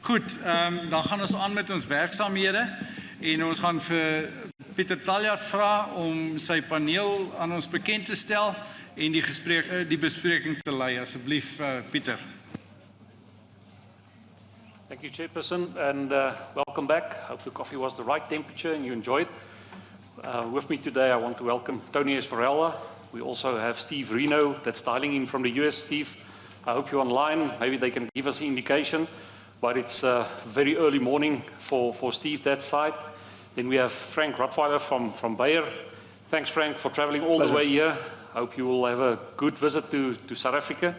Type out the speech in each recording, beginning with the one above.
Goed, dan gaan ons aan met ons werksaamhede en ons gaan vir Pieter Taljaard vra om sy paneel aan ons bekend te stel en die bespreking te lei. Asseblief, Pieter. Thank you, Chairperson, and welcome back. Hope the coffee was the right temperature and you enjoyed. With me today, I want to welcome Tony Esparella. We also have Steve Reno that's dialing in from the US. Steve, I hope you're online. Maybe they can give us an indication, but it's a very early morning for Steve that side. Then we have Frank Rottweiler from Bayer. Thanks, Frank, for traveling all the way here. Hope you will have a good visit to South Africa.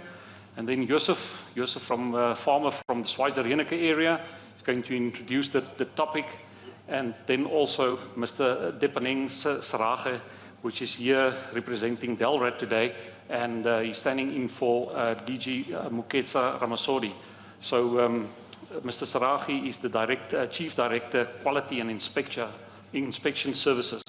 And then Joseph from farmer from the Schweizer-Reneke area is going to introduce the topic. And then also Mr. Depaneng Sarage, which is here representing Delrat today. And he's standing in for DG Muketsa Ramasodi. So Mr. Sarage is the Chief Director, Quality and Inspection Services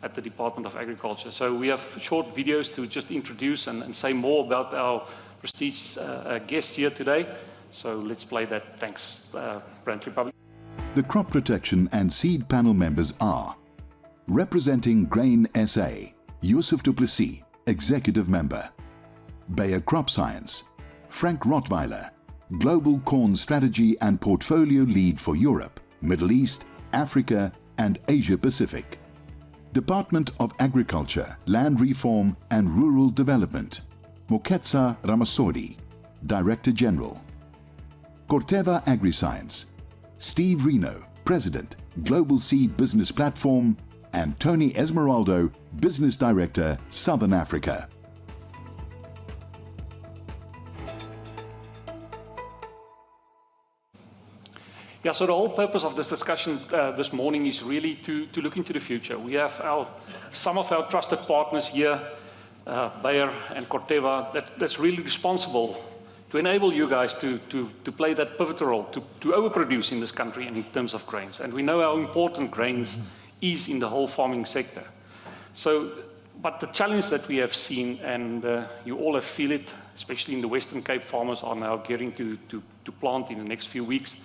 at the Department of Agriculture. So we have short videos to just introduce and say more about our prestige guest here today. So let's play that. Thanks, Brand Republic. The crop protection and seed panel members are representing Grain SA, Yusuf du Plessis, Executive Member; Bayer Crop Science, Frank Rottweiler, Global Corn Strategy and Portfolio Lead for Europe, Middle East, Africa and Asia Pacific; Department of Agriculture, Land Reform and Rural Development, Muketsa Ramasodi, Director General; Corteva AgriScience, Steve Reno, President, Global Seed Business Platform, and Tony Esmeraldo, Business Director, Southern Africa. Yeah, so the whole purpose of this discussion this morning is really to look into the future. We have some of our trusted partners here, Bayer and Corteva, that's really responsible to enable you guys to play that pivotal role, to overproduce in this country in terms of grains. And we know how important grains is in the whole farming sector. So, but the challenge that we have seen, and you all have feel it, especially in the Western Cape, farmers are now gearing to plant in the next few weeks.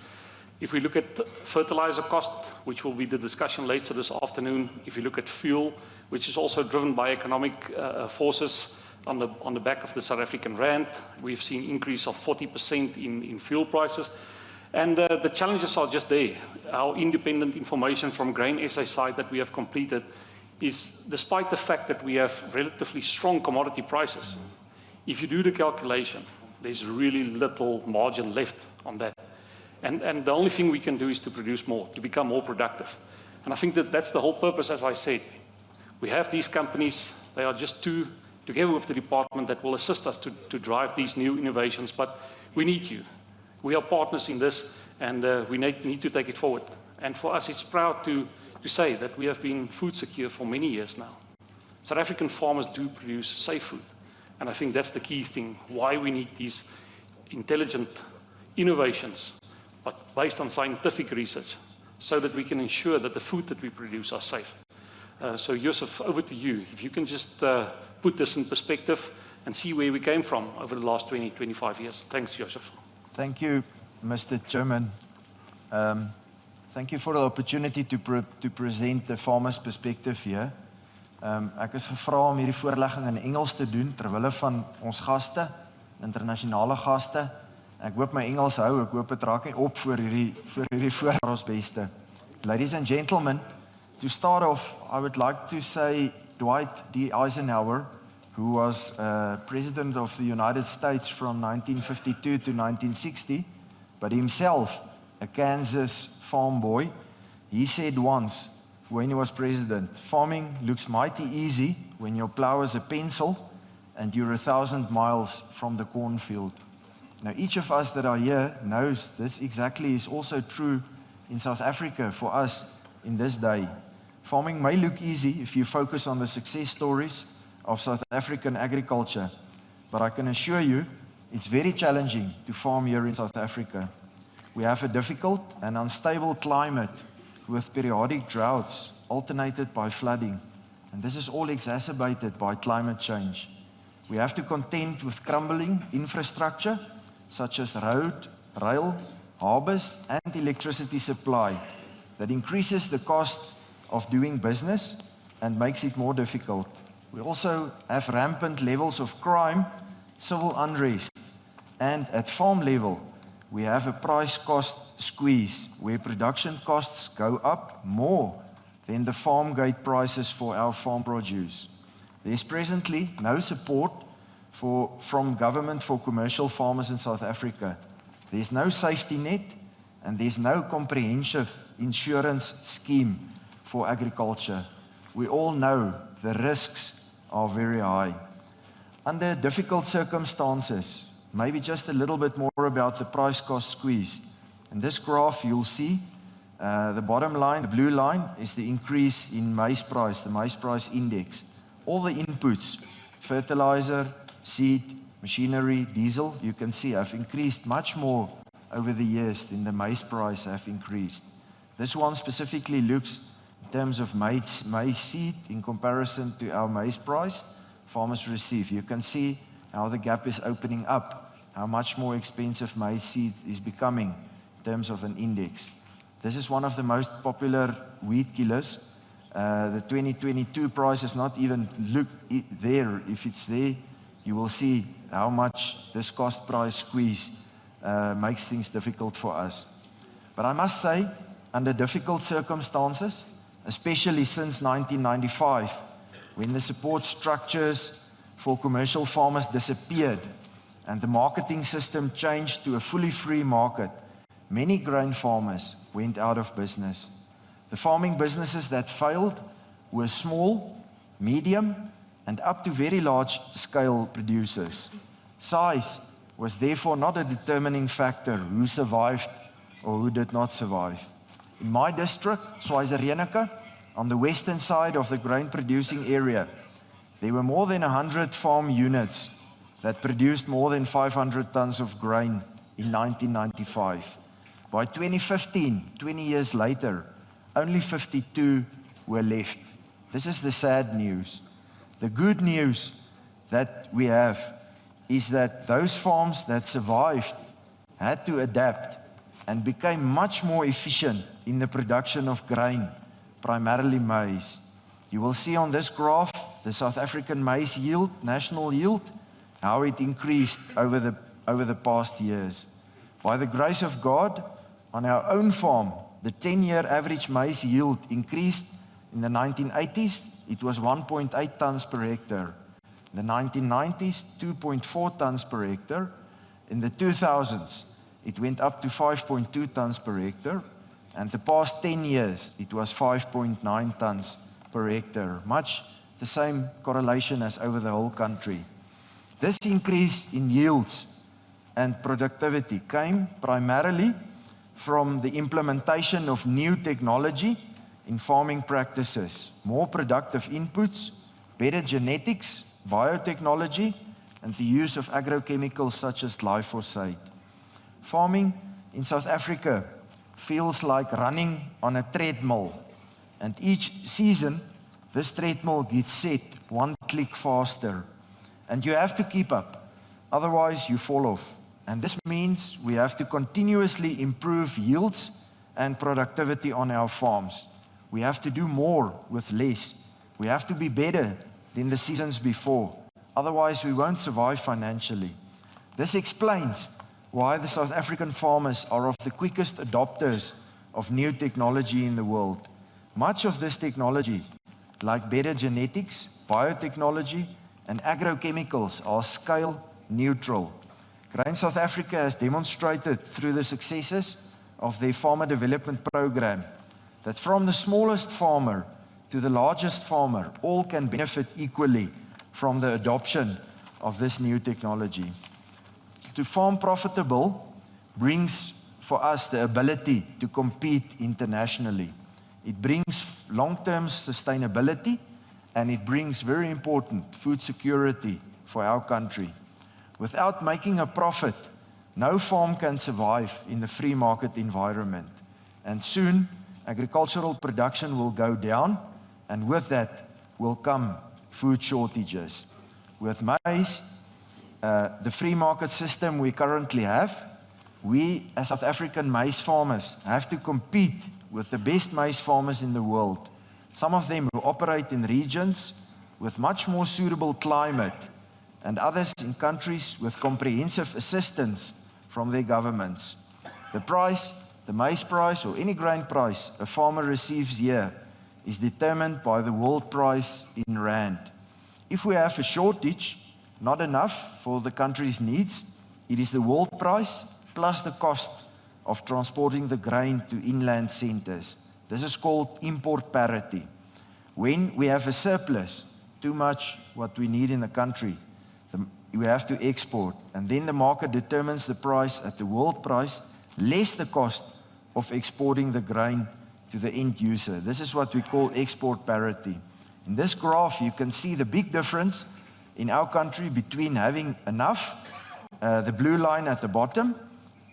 If we look at fertilizer cost, which will be the discussion later this afternoon, if you look at fuel, which is also driven by economic forces on the back of the South African rand, we've seen increase of 40% in fuel prices. And the challenges are just there. Our independent information from Grain SA side that we have completed is, despite the fact that we have relatively strong commodity prices, if you do the calculation, there's really little margin left on that. And the only thing we can do is to produce more, to become more productive. And I think that's the whole purpose, as I said. We have these companies, they are just two, together with the department, that will assist us to drive these new innovations, but we need you. We are partners in this, and we need to take it forward. And for us, it's proud to say that we have been food secure for many years now. South African farmers do produce safe food. And I think that's the key thing, why we need these intelligent innovations, but based on scientific research, so that we can ensure that the food that we produce are safe. So Joseph, over to you. If you can just put this in perspective and see where we came from over the last 20, 25 years. Thanks, Joseph. Thank you, Mr. Chairman. Thank you for the opportunity to present the farmer's perspective here. Ek is gevra om hierdie voorlegging in Engels te doen, terwille van ons gaste, internasionale gaste. Ek hoop my Engels hou, ek hoop het raak nie op voor hierdie voor ons beste. Ladies and gentlemen, to start off, I would like to say Dwight D. Eisenhower, who was President of the United States from 1952 to 1960, but himself a Kansas farm boy, he said once, when he was president, farming looks mighty easy when your plow is a pencil and you're 1,000 miles from the cornfield. Now, each of us that are here knows this exactly is also true in South Africa for us in this day. Farming may look easy if you focus on the success stories of South African agriculture, but I can assure you it's very challenging to farm here in South Africa. We have a difficult and unstable climate with periodic droughts alternated by flooding, and this is all exacerbated by climate change. We have to contend with crumbling infrastructure such as road, rail, harbors, and electricity supply that increases the cost of doing business and makes it more difficult. We also have rampant levels of crime, civil unrest, and at farm level, we have a price-cost squeeze where production costs go up more than the farm gate prices for our farm produce. There's presently no support from government for commercial farmers in South Africa. There's no safety net, and there's no comprehensive insurance scheme for agriculture. We all know the risks are very high. Under difficult circumstances, maybe just a little bit more about the price-cost squeeze. In this graph, you'll see the bottom line, the blue line, is the increase in maize price, the maize price index. All the inputs, fertilizer, seed, machinery, diesel, you can see have increased much more over the years than the maize price have increased. This one specifically looks in terms of maize seed in comparison to our maize price farmers receive. You can see how the gap is opening up, how much more expensive maize seed is becoming in terms of an index. This is one of the most popular wheat kilos. The 2022 price is not even there. If it's there, you will see how much this cost price squeeze makes things difficult for us. But I must say, under difficult circumstances, especially since 1995, when the support structures for commercial farmers disappeared and the marketing system changed to a fully free market, many grain farmers went out of business. The farming businesses that failed were small, medium, and up to very large scale producers. Size was therefore not a determining factor who survived or who did not survive. In my district, Schweizer-Reneke, on the western side of the grain producing area, there were more than 100 farm units that produced more than 500 tons of grain in 1995. By 2015, 20 years later, only 52 were left. This is the sad news. The good news that we have is that those farms that survived had to adapt and became much more efficient in the production of grain, primarily maize. You will see on this graph the South African maize yield, national yield, how it increased over the past years. By the grace of God, on our own farm, the 10-year average maize yield increased. In the 1980s, it was 1.8 tons per hectare. In the 1990s, 2.4 tons per hectare. In the 2000s, it went up to 5.2 tons per hectare. And the past 10 years, it was 5.9 tons per hectare. Much the same correlation as over the whole country. This increase in yields and productivity came primarily from the implementation of new technology in farming practices, more productive inputs, better genetics, biotechnology, and the use of agrochemicals such as glyphosate. Farming in South Africa feels like running on a treadmill, and each season this treadmill gets set one click faster, and you have to keep up, otherwise you fall off. And this means we have to continuously improve yields and productivity on our farms. We have to do more with less. We have to be better than the seasons before. Otherwise, we won't survive financially. This explains why the South African farmers are of the quickest adopters of new technology in the world. Much of this technology, like better genetics, biotechnology, and agrochemicals, are scale neutral. Grain South Africa has demonstrated through the successes of their farmer development program that from the smallest farmer to the largest farmer, all can benefit equally from the adoption of this new technology. To farm profitable brings for us the ability to compete internationally. It brings long-term sustainability, and it brings, very important, food security for our country. Without making a profit, no farm can survive in the free market environment. And soon, agricultural production will go down, and with that will come food shortages. With maize, the free market system we currently have we as South African maize farmers have to compete with the best maize farmers in the world. Some of them who operate in regions with much more suitable climate, and others in countries with comprehensive assistance from their governments. The price, the maize price or any grain price a farmer receives here is determined by the world price in rand. If we have a shortage, not enough for the country's needs, it is the world price plus the cost of transporting the grain to inland centers. This is called import parity. When we have a surplus, too much what we need in the country, we have to export, and then the market determines the price at the world price, less the cost of exporting the grain to the end user. This is what we call export parity. In this graph, you can see the big difference in our country between having enough, the blue line at the bottom,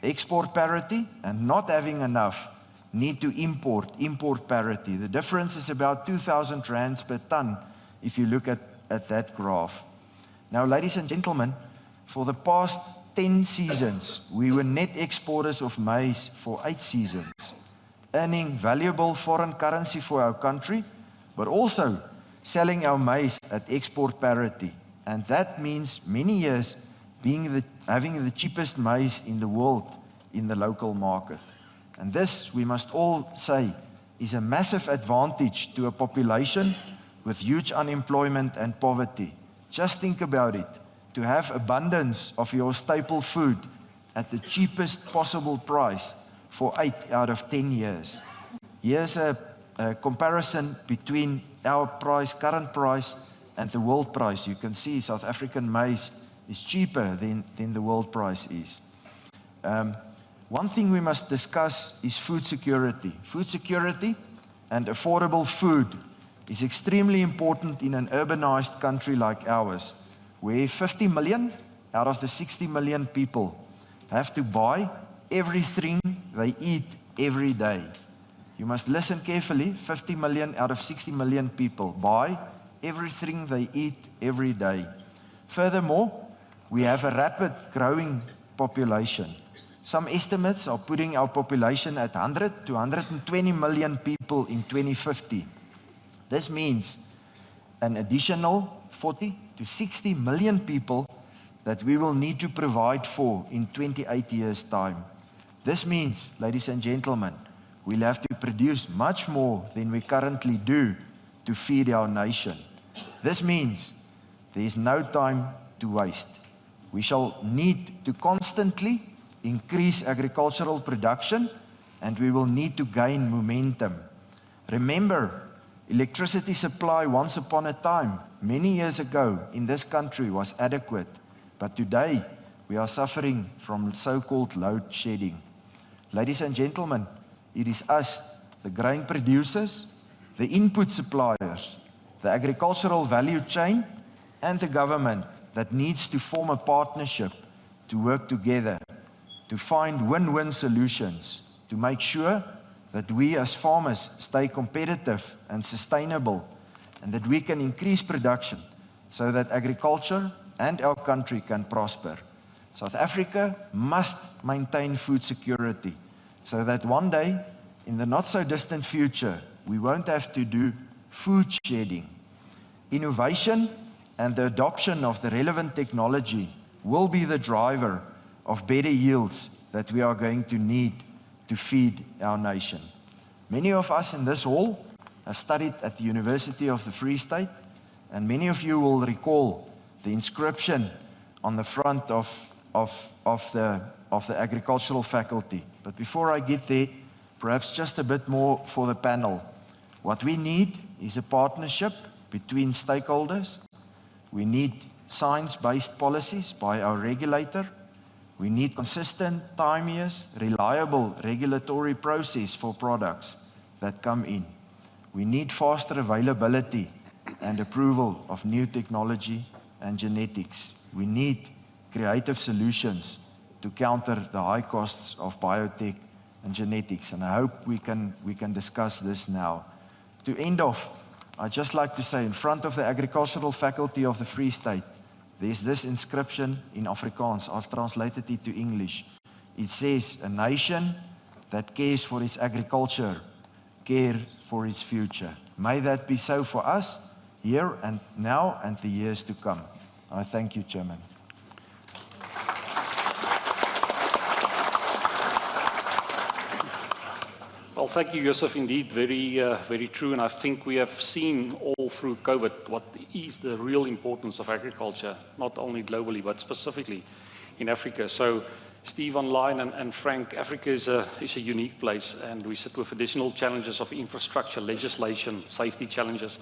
export parity, and not having enough, need to import parity. The difference is about 2,000 rands per ton if you look at that graph. Now, ladies and gentlemen, for the past 10 seasons, we were net exporters of maize for 8 seasons, earning valuable foreign currency for our country, but also selling our maize at export parity. And that means many years having the cheapest maize in the world in the local market. And this, we must all say, is a massive advantage to a population with huge unemployment and poverty. Just think about it, to have abundance of your staple food at the cheapest possible price for 8 out of 10 years. Here's a comparison between our price, current price, and the world price. You can see South African maize is cheaper than the world price is. One thing we must discuss is food security. Food security and affordable food is extremely important in an urbanized country like ours, where 50 million out of the 60 million people have to buy everything they eat every day. You must listen carefully. 50 million out of 60 million people buy everything they eat every day. Furthermore, we have a rapid growing population. Some estimates are putting our population at 100 to 120 million people in 2050. This means an additional 40 to 60 million people that we will need to provide for in 28 years' time. This means, ladies and gentlemen, we'll have to produce much more than we currently do to feed our nation. This means there is no time to waste. We shall need to constantly increase agricultural production, and we will need to gain momentum. Remember, electricity supply once upon a time, many years ago, in this country was adequate, but today we are suffering from so-called load shedding. Ladies and gentlemen, it is us, the grain producers, the input suppliers, the agricultural value chain, and the government that needs to form a partnership to work together, to find win-win solutions, to make sure that we as farmers stay competitive and sustainable, and that we can increase production so that agriculture and our country can prosper. South Africa must maintain food security so that one day, in the not-so-distant future, we won't have to do food shedding. Innovation and the adoption of the relevant technology will be the driver of better yields that we are going to need to feed our nation. Many of us in this hall have studied at the University of the Free State, and many of you will recall the inscription on the front of the agricultural faculty. But before I get there, perhaps just a bit more for the panel. What we need is a partnership between stakeholders. We need science-based policies by our regulator. We need consistent, timeous, reliable regulatory process for products that come in. We need faster availability and approval of new technology and genetics. We need creative solutions to counter the high costs of biotech and genetics. And I hope we can discuss this now. To end off, I'd just like to say, in front of the Agricultural Faculty of the Free State, there's this inscription in Afrikaans. I've translated it to English. It says, a nation that cares for its agriculture, cares for its future. May that be so for us, here and now and the years to come. I thank you, Chairman. Well, thank you, Joseph. Indeed, very true. And I think we have seen all through COVID what is the real importance of agriculture, not only globally, but specifically in Africa. So, Steve online and Frank, Africa is a unique place, and we sit with additional challenges of infrastructure, legislation, safety challenges.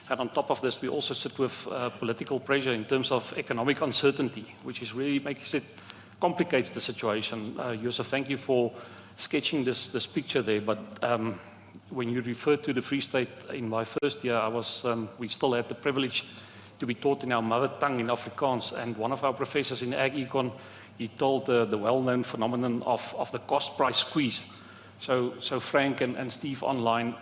And on top of this, we also sit with political pressure in terms of economic uncertainty, which is really complicates the situation. Joseph, thank you for sketching this picture there. But when you refer to the Free State, in my first year, we still had the privilege to be taught in our mother tongue in Afrikaans. And one of our professors in Ag Econ, he told the well-known phenomenon of the cost-price squeeze. So Frank and Steve online,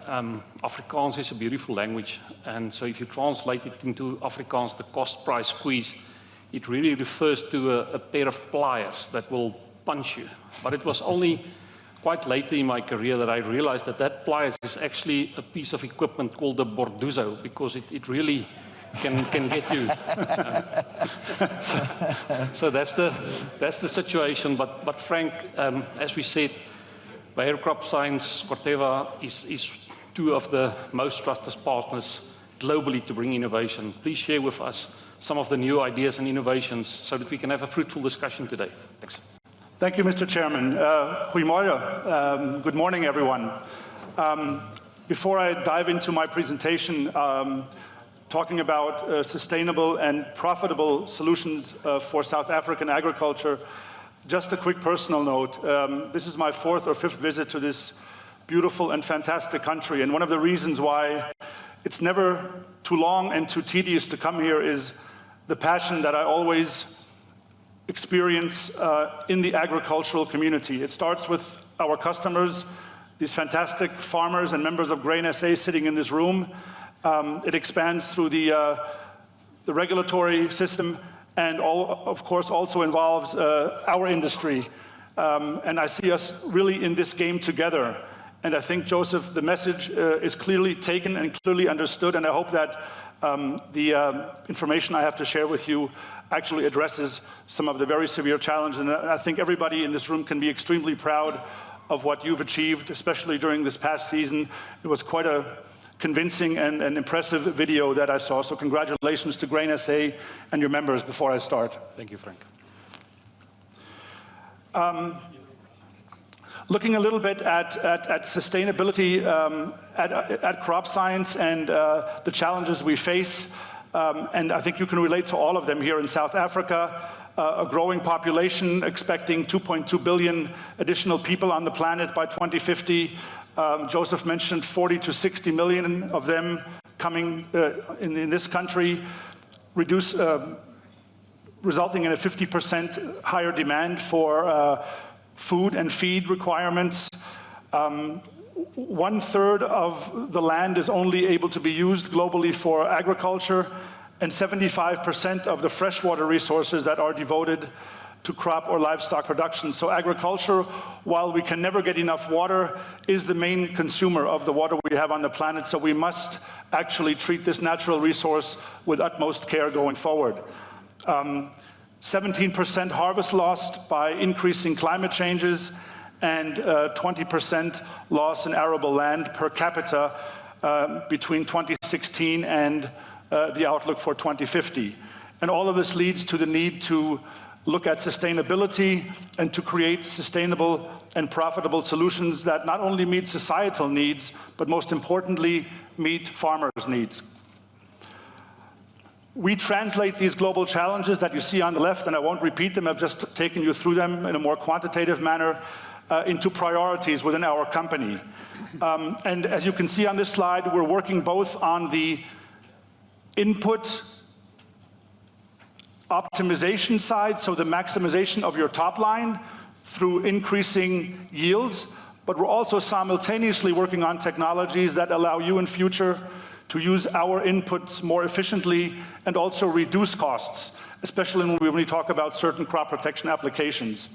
Afrikaans is a beautiful language. And so if you translate it into Afrikaans, the cost-price squeeze, it really refers to a pair of pliers that will punch you. But it was only quite later in my career that I realized that pliers is actually a piece of equipment called the borduzo, because it really can get you. So that's the situation. But Frank, as we said, Bayer Crop Science, Corteva is two of the most trusted partners globally to bring innovation. Please share with us some of the new ideas and innovations so that we can have a fruitful discussion today. Thanks. Thank you, Mr. Chairman. Goedemorgen. Good morning, everyone. Before I dive into my presentation, talking about sustainable and profitable solutions for South African agriculture, just a quick personal note. This is my 4th or 5th visit to this beautiful and fantastic country, and one of the reasons why it's never too long and too tedious to come here is the passion that I always experience in the agricultural community. It starts with our customers, these fantastic farmers and members of Grain SA sitting in this room. It expands through the regulatory system, and of course also involves our industry. And I see us really in this game together. And I think, Joseph, the message is clearly taken and clearly understood, and I hope that the information I have to share with you actually addresses some of the very severe challenges. And I think everybody in this room can be extremely proud of what you've achieved, especially during this past season. It was quite a convincing and impressive video that I saw. So congratulations to Grain SA and your members before I start. Thank you, Frank. Looking a little bit at sustainability at crop science and the challenges we face, and I think you can relate to all of them here in South Africa. A growing population, expecting 2.2 billion additional people on the planet by 2050. Joseph mentioned 40 to 60 million of them coming in this country, resulting in a 50% higher demand for food and feed requirements. 1/3 of the land is only able to be used globally for agriculture, and 75% of the freshwater resources that are devoted to crop or livestock production. So agriculture, while we can never get enough water, is the main consumer of the water we have on the planet. So we must actually treat this natural resource with utmost care going forward. 17% harvest lost by increasing climate changes, and 20% loss in arable land per capita between 2016 and the outlook for 2050. And all of this leads to the need to look at sustainability and to create sustainable and profitable solutions that not only meet societal needs, but most importantly, meet farmers' needs. We translate these global challenges that you see on the left, and I won't repeat them, I've just taken you through them in a more quantitative manner, into priorities within our company. And as you can see on this slide, we're working both on the input optimization side, so the maximization of your top line through increasing yields, but we're also simultaneously working on technologies that allow you in future to use our inputs more efficiently and also reduce costs, especially when we talk about certain crop protection applications.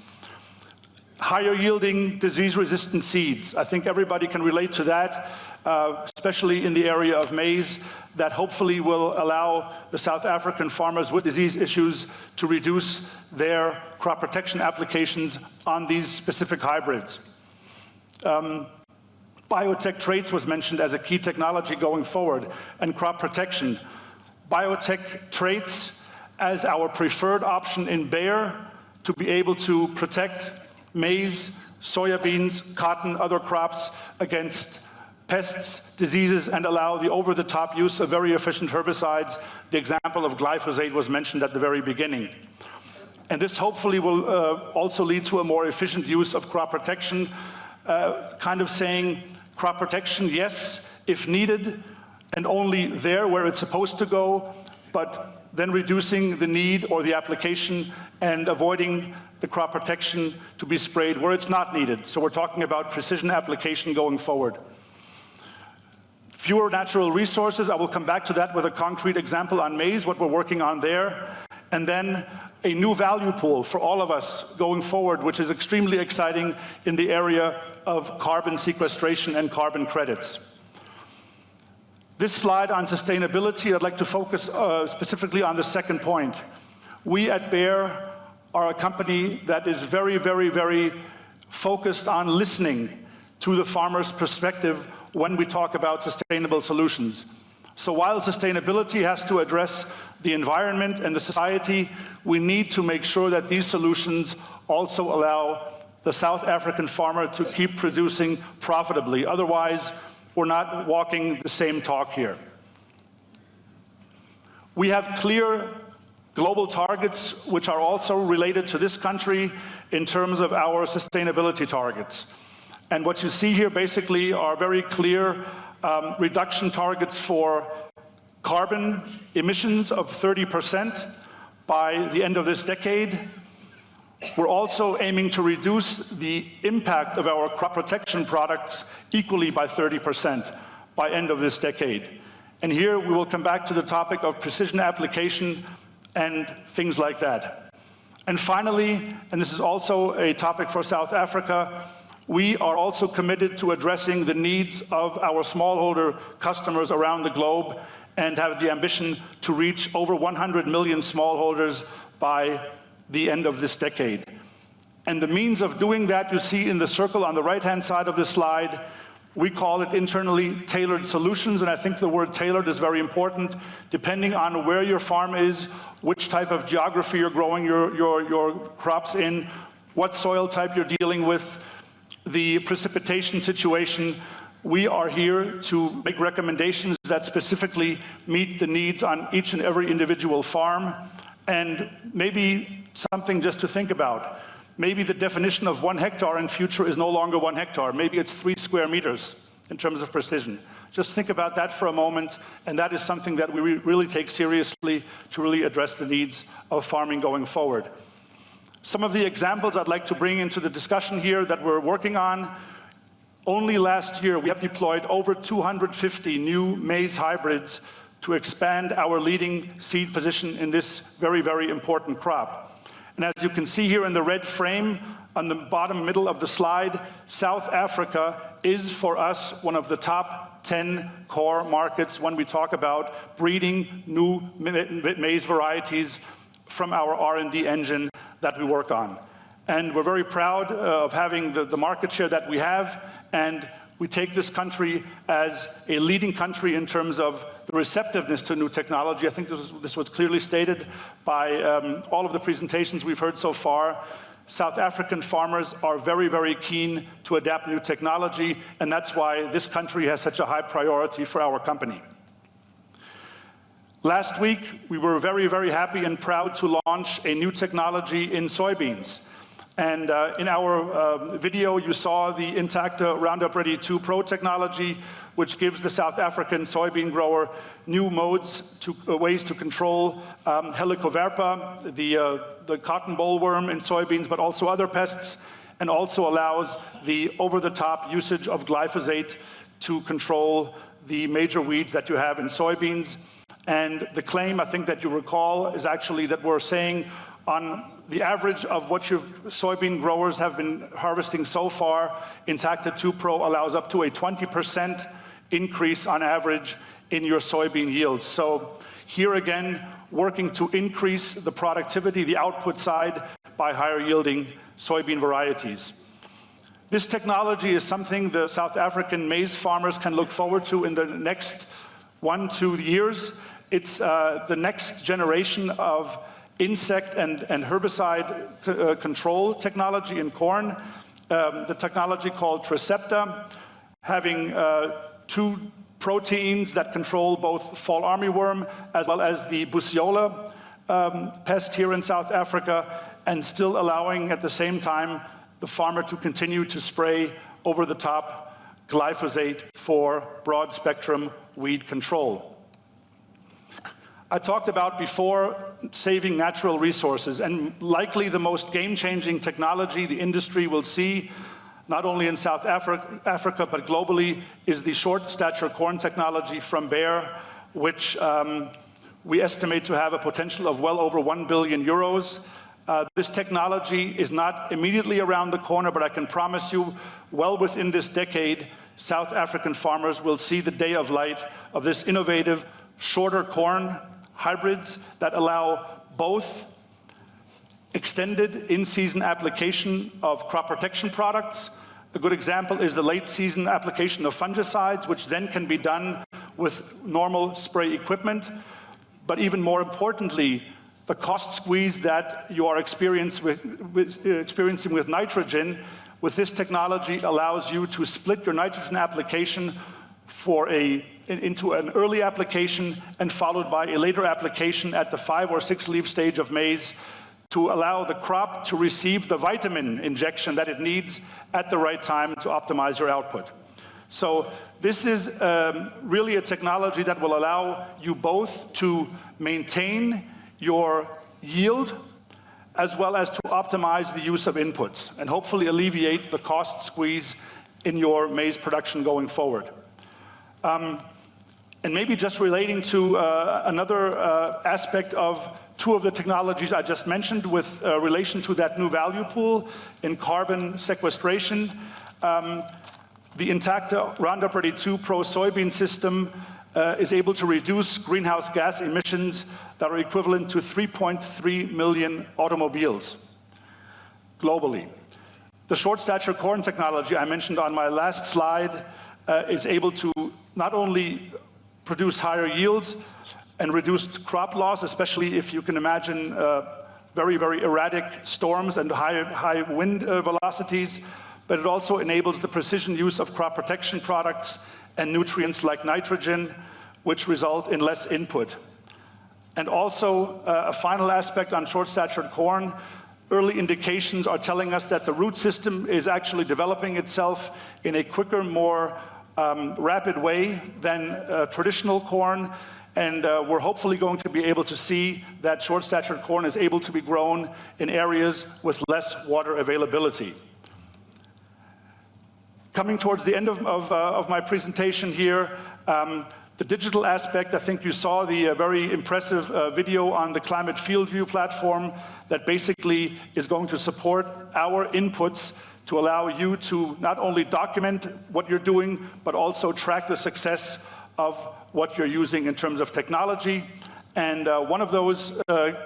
higher yielding disease-resistant seeds. I think everybody can relate to that, especially in the area of maize, that hopefully will allow the South African farmers with disease issues to reduce their crop protection applications on these specific hybrids. Biotech traits was mentioned as a key technology going forward, and crop protection. Biotech traits as our preferred option in Bayer to be able to protect maize, soybeans, cotton, other crops against pests, diseases, and allow the over-the-top use of very efficient herbicides. The example of glyphosate was mentioned at the very beginning. And this hopefully will also lead to a more efficient use of crop protection, kind of saying crop protection, yes, if needed, and only there where it's supposed to go, but then reducing the need or the application and avoiding the crop protection to be sprayed where it's not needed. So we're talking about precision application going forward. Fewer natural resources, I will come back to that with a concrete example on maize, what we're working on there. And then a new value pool for all of us going forward, which is extremely exciting in the area of carbon sequestration and carbon credits. This slide on sustainability, I'd like to focus specifically on the second point. We at Bayer are a company that is very, very, very focused on listening to the farmer's perspective when we talk about sustainable solutions. So while sustainability has to address the environment and the society, we need to make sure that these solutions also allow the South African farmer to keep producing profitably. Otherwise, we're not walking the same talk here. We have clear global targets which are also related to this country in terms of our sustainability targets. And what you see here basically are very clear reduction targets for carbon emissions of 30% by the end of this decade. We're also aiming to reduce the impact of our crop protection products equally by 30% by end of this decade. And here we will come back to the topic of precision application and things like that. And finally, and this is also a topic for South Africa, we are also committed to addressing the needs of our smallholder customers around the globe and have the ambition to reach over 100 million smallholders by the end of this decade. And the means of doing that you see in the circle on the right-hand side of this slide. We call it internally tailored solutions, and I think the word tailored is very important. Depending on where your farm is, which type of geography you're growing your crops in, what soil type you're dealing with, the precipitation situation, we are here to make recommendations that specifically meet the needs on each and every individual farm. And maybe something just to think about. Maybe the definition of 1 hectare in future is no longer 1 hectare. Maybe it's 3 square meters in terms of precision. Just think about that for a moment, and that is something that we really take seriously to really address the needs of farming going forward. Some of the examples I'd like to bring into the discussion here that we're working on. Only last year, we have deployed over 250 new maize hybrids to expand our leading seed position in this very, very important crop. And as you can see here in the red frame on the bottom middle of the slide, South Africa is for us one of the top 10 core markets when we talk about breeding new maize varieties from our R&D engine that we work on. And we're very proud of having the market share that we have, and we take this country as a leading country in terms of the receptiveness to new technology. I think this was clearly stated by all of the presentations we've heard so far. South African farmers are very, very keen to adapt new technology, and that's why this country has such a high priority for our company. Last week, we were very, very happy and proud to launch a new technology in soybeans. And in our video, you saw the Intacta Roundup Ready 2 Pro technology, which gives the South African soybean grower new ways to control Helicoverpa, the cotton bollworm in soybeans, but also other pests, and also allows the over-the-top usage of glyphosate to control the major weeds that you have in soybeans. And the claim, I think that you recall, is actually that we're saying on the average of what your soybean growers have been harvesting so far, Intacta 2 Pro allows up to a 20% increase on average in your soybean yields. So here again, working to increase the productivity, the output side, by higher yielding soybean varieties. This technology is something the South African maize farmers can look forward to in the next 1-2 years. It's the next generation of insect and herbicide control technology in corn. The technology called Tricepta, having 2 proteins that control both fall armyworm as well as the Busiola pest here in South Africa, and still allowing at the same time the farmer to continue to spray over the top glyphosate for broad spectrum weed control. I talked about before saving natural resources, and likely the most game-changing technology the industry will see, not only in South Africa but globally, is the short stature corn technology from Bayer, which we estimate to have a potential of well over 1 billion euros. This technology is not immediately around the corner, but I can promise you, well within this decade, South African farmers will see the day of light of this innovative shorter corn hybrids that allow both extended in-season application of crop protection products. A good example is the late-season application of fungicides, which then can be done with normal spray equipment. But even more importantly, the cost squeeze that you are experiencing with nitrogen, with this technology allows you to split your nitrogen application into an early application and followed by a later application at the 5 or 6 leaf stage of maize, to allow the crop to receive the vitamin injection that it needs at the right time to optimize your output. So this is really a technology that will allow you both to maintain your yield as well as to optimize the use of inputs and hopefully alleviate the cost squeeze in your maize production going forward. And maybe just relating to another aspect of 2 of the technologies I just mentioned with relation to that new value pool in carbon sequestration. The Intacta Roundup Ready 2 Pro soybean system is able to reduce greenhouse gas emissions that are equivalent to 3.3 million automobiles globally. The short stature corn technology I mentioned on my last slide is able to not only produce higher yields and reduced crop loss, especially if you can imagine very, very erratic storms and high wind velocities, but it also enables the precision use of crop protection products and nutrients like nitrogen, which result in less input. And also, a final aspect on short-statured corn, early indications are telling us that the root system is actually developing itself in a quicker, more rapid way than traditional corn. And we're hopefully going to be able to see that short-statured corn is able to be grown in areas with less water availability. Coming towards the end of my presentation here, the digital aspect, I think you saw the very impressive video on the Climate Field View platform that basically is going to support our inputs to allow you to not only document what you're doing, but also track the success of what you're using in terms of technology. And one of those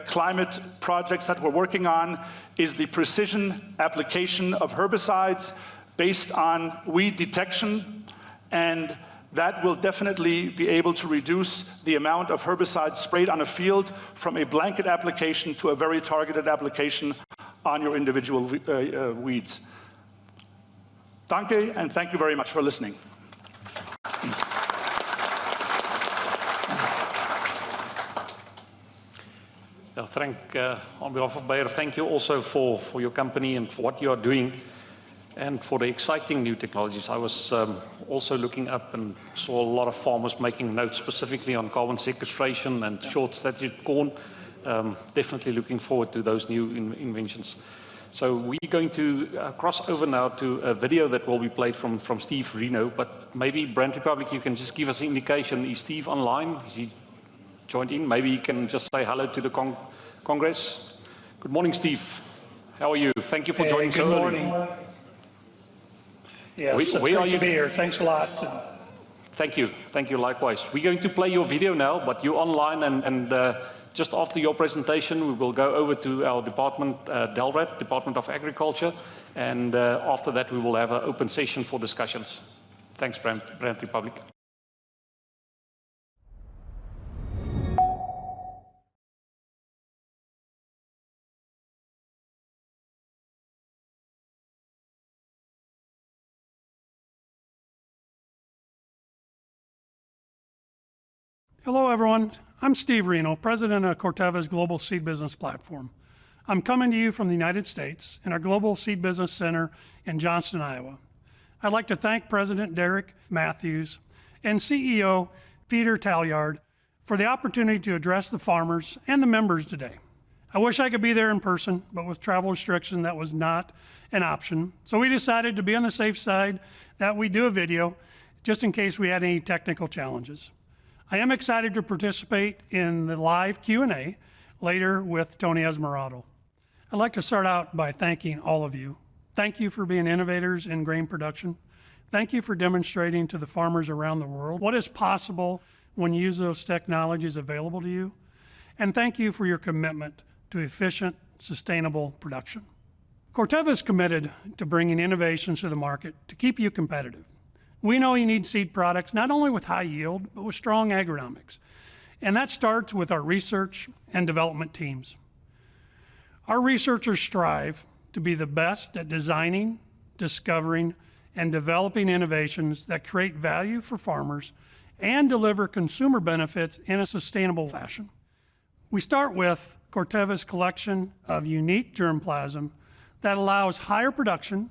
climate projects that we're working on is the precision application of herbicides based on weed detection, and that will definitely be able to reduce the amount of herbicides sprayed on a field from a blanket application to a very targeted application on your individual weeds. Danke, and thank you very much for listening. Yeah, Frank, on behalf of Bayer, thank you also for your company and for what you are doing and for the exciting new technologies. I was also looking up and saw a lot of farmers making notes specifically on carbon sequestration and short-statured corn. Definitely looking forward to those new inventions. So we're going to cross over now to a video that will be played from Steve Reno, but maybe Brand Republic, you can just give us an indication. Is Steve online? Is he joined in? Maybe you can just say hello to the Congress. Good morning, Steve. How are you? Thank you for joining Good so early. morning. Yes, it's Where are great you? to be here. Thanks a lot. Thank you. Thank you likewise. We're going to play your video now, but you're online, and just after your presentation, we will go over to our department, DELRAD, Department of Agriculture, and after that, we will have an open session for discussions. Thanks, Brand Republic. Hello, everyone. I'm Steve Reno, president of Corteva's Global Seed Business Platform. I'm coming to you from the United States in our Global Seed Business Center in Johnston, Iowa. I'd like to thank President Derek Matthews and CEO Peter Talliard for the opportunity to address the farmers and the members today. I wish I could be there in person, but with travel restriction, that was not an option. So we decided to be on the safe side that we do a video just in case we had any technical challenges. I am excited to participate in the live Q&A later with Tony Esmeraldo. I'd like to start out by thanking all of you. Thank you for being innovators in grain production. Thank you for demonstrating to the farmers around the world what is possible when you use those technologies available to you. And thank you for your commitment to efficient, sustainable production. Corteva is committed to bringing innovations to the market to keep you competitive. We know you need seed products not only with high yield, but with strong agronomics. And that starts with our research and development teams. Our researchers strive to be the best at designing, discovering, and developing innovations that create value for farmers and deliver consumer benefits in a sustainable fashion. We start with Corteva's collection of unique germplasm that allows higher production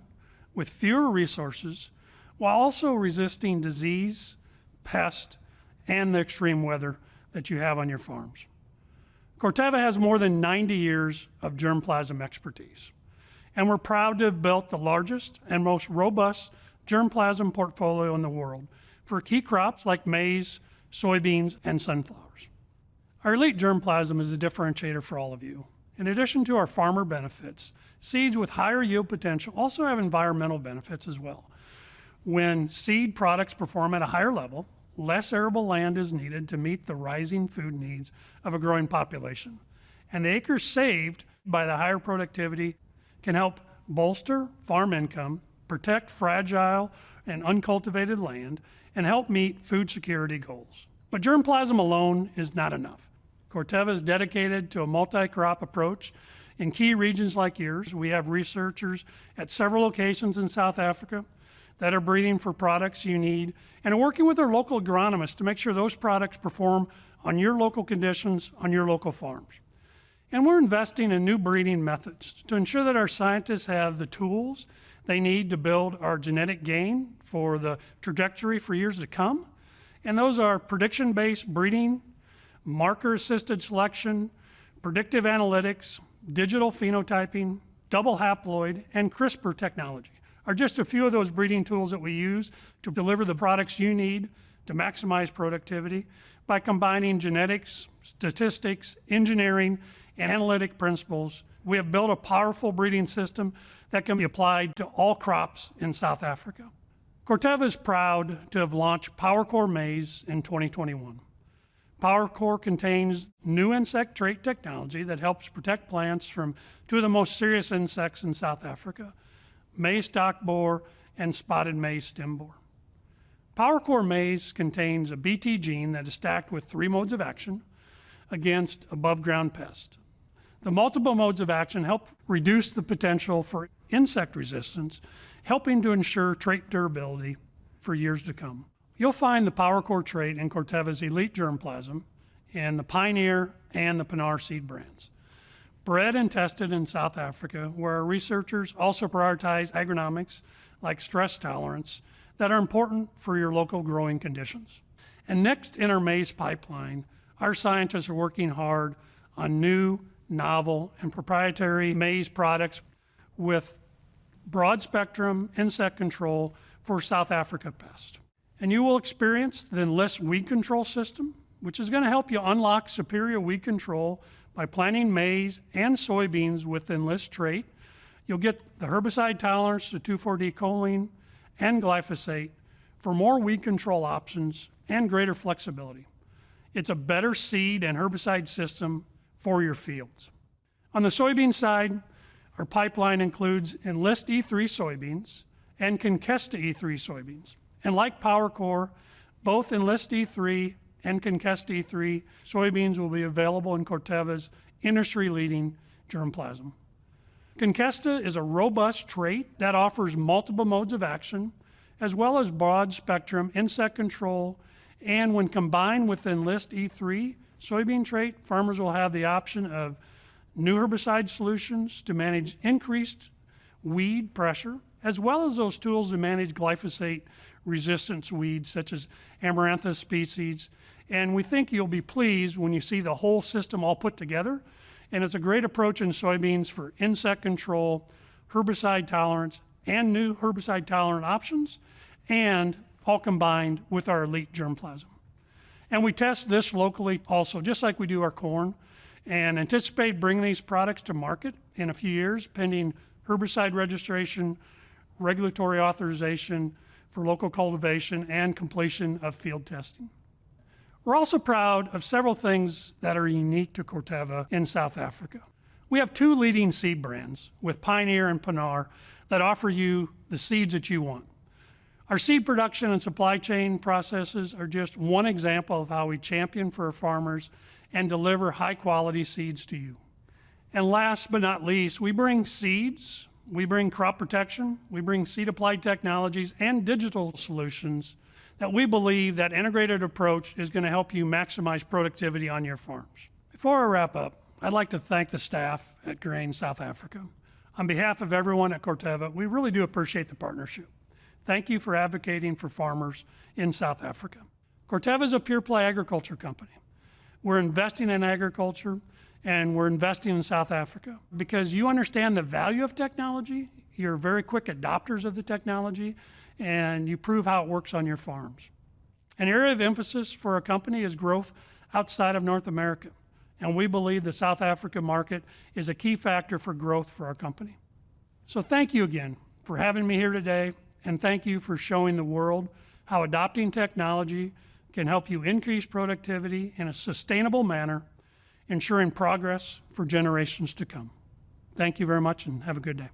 with fewer resources, while also resisting disease, pest, and the extreme weather that you have on your farms. Corteva has more than 90 years of germplasm expertise, and we're proud to have built the largest and most robust germplasm portfolio in the world for key crops like maize, soybeans, and sunflowers. Our elite germplasm is a differentiator for all of you. In addition to our farmer benefits, seeds with higher yield potential also have environmental benefits as well. When seed products perform at a higher level, less arable land is needed to meet the rising food needs of a growing population. And the acres saved by the higher productivity can help bolster farm income, protect fragile and uncultivated land, and help meet food security goals. But germplasm alone is not enough. Corteva is dedicated to a multi-crop approach. In key regions like yours, we have researchers at several locations in South Africa that are breeding for products you need and are working with our local agronomists to make sure those products perform on your local conditions, on your local farms. And we're investing in new breeding methods to ensure that our scientists have the tools they need to build our genetic gain for the trajectory for years to come. And those are prediction-based breeding, marker-assisted selection, predictive analytics, digital phenotyping, double haploid, and CRISPR technology are just a few of those breeding tools that we use to deliver the products you need to maximize productivity by combining genetics, statistics, engineering, and analytic principles. We have built a powerful breeding system that can be applied to all crops in South Africa. Corteva is proud to have launched PowerCore Maize in 2021. PowerCore contains new insect trait technology that helps protect plants from two of the most serious insects in South Africa, maize stalk borer and spotted maize stem borer. PowerCore Maize contains a Bt gene that is stacked with 3 modes of action against above-ground pests. The multiple modes of action help reduce the potential for insect resistance, helping to ensure trait durability for years to come. You'll find the PowerCore trait in Corteva's elite germplasm in the Pioneer and the Pinar seed brands. Bred and tested in South Africa, where our researchers also prioritize agronomics like stress tolerance that are important for your local growing conditions. And next in our maize pipeline, our scientists are working hard on new, novel, and proprietary maize products with broad spectrum insect control for South Africa pests. And you will experience the Enlist weed control system which is going to help you unlock superior weed control by planting maize and soybeans with Enlist trait. You'll get the herbicide tolerance to 2,4-D-choline and glyphosate for more weed control options and greater flexibility. It's a better seed and herbicide system for your fields. On the soybean side, our pipeline includes Enlist E3 soybeans and Conkesta E3 soybeans. And like PowerCore, both Enlist E3 and Conkesta E3 soybeans will be available in Corteva's industry-leading germplasm. Conkesta is a robust trait that offers multiple modes of action, as well as broad-spectrum insect control, and when combined with Enlist E3 soybean trait, farmers will have the option of new herbicide solutions to manage increased weed pressure, as well as those tools to manage glyphosate-resistant weeds such as Amaranthus species. And we think you'll be pleased when you see the whole system all put together. And it's a great approach in soybeans for insect control, herbicide tolerance, and new herbicide tolerant options, and all combined with our elite germplasm. And we test this locally also, just like we do our corn, and anticipate bringing these products to market in a few years, pending herbicide registration, regulatory authorization for local cultivation, and completion of field testing. We're also proud of several things that are unique to Corteva in South Africa. We have 2 leading seed brands with Pioneer and Pinar that offer you the seeds that you want. Our seed production and supply chain processes are just one example of how we champion for our farmers and deliver high quality seeds to you. And last but not least, we bring seeds, we bring crop protection, we bring seed applied technologies and digital solutions that we believe that integrated approach is going to help you maximize productivity on your farms. Before I wrap up, I'd like to thank the staff at Grain South Africa. On behalf of everyone at Corteva, we really do appreciate the partnership. Thank you for advocating for farmers in South Africa. Corteva is a pure play agriculture company. We're investing in agriculture and we're investing in South Africa because you understand the value of technology, you're very quick adopters of the technology, and you prove how it works on your farms. An area of emphasis for our company is growth outside of North America, and we believe the South Africa market is a key factor for growth for our company. So thank you again for having me here today, and thank you for showing the world how adopting technology can help you increase productivity in a sustainable manner, ensuring progress for generations to come. Thank you very much and have a good day.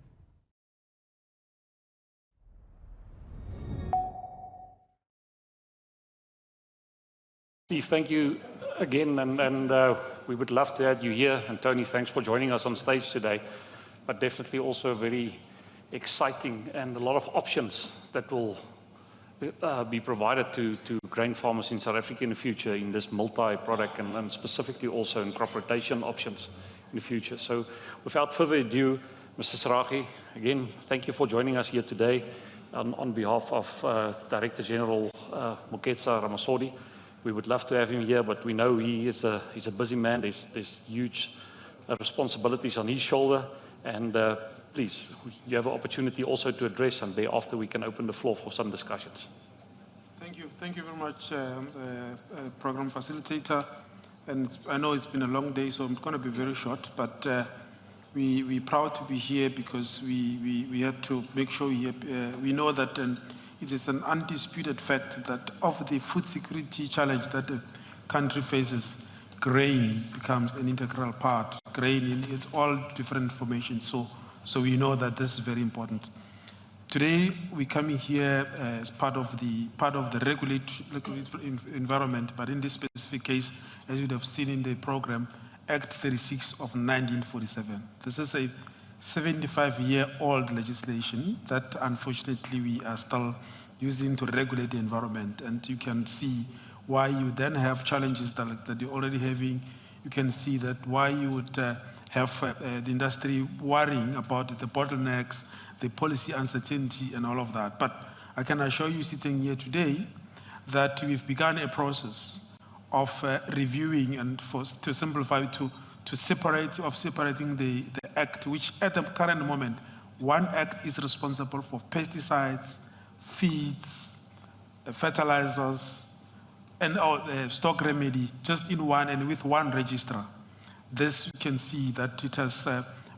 Steve, thank you again, and we would love to have you here. And Tony, thanks for joining us on stage today, but definitely also very exciting and a lot of options that will be provided to grain farmers in South Africa in the future in this multi-product and specifically also in crop rotation options in the future. So without further ado, Mr. Sarahi, again, thank you for joining us here today on behalf of Director General Moketsa Ramasodi. We would love to have him here, but we know he's a busy man. There's huge responsibilities on his shoulder, and please, you have an opportunity also to address, and thereafter we can open the floor for some discussions. Thank you very much, program facilitator. And I know it's been a long day, so I'm going to be very short, but we're proud to be here because we had to make sure we know that it is an undisputed fact that of the food security challenge that the country faces, grain becomes an integral part. Grain in its all different formations, so we know that this is very important. Today we're coming here as part of the regulatory environment, but in this specific case, as you'd have seen in the program, Act 36 of 1947. This is a 75-year-old legislation that unfortunately we are still using to regulate the environment. And you can see why you then have challenges that you're already having. You can see that why you would have the industry worrying about the bottlenecks, the policy uncertainty and all of that. But I can assure you sitting here today that we've begun a process of reviewing and to simplify, separating the act, which at the current moment, one act is responsible for pesticides, feeds, fertilizers, and stock remedy just in one and with one registrar. This you can see that it has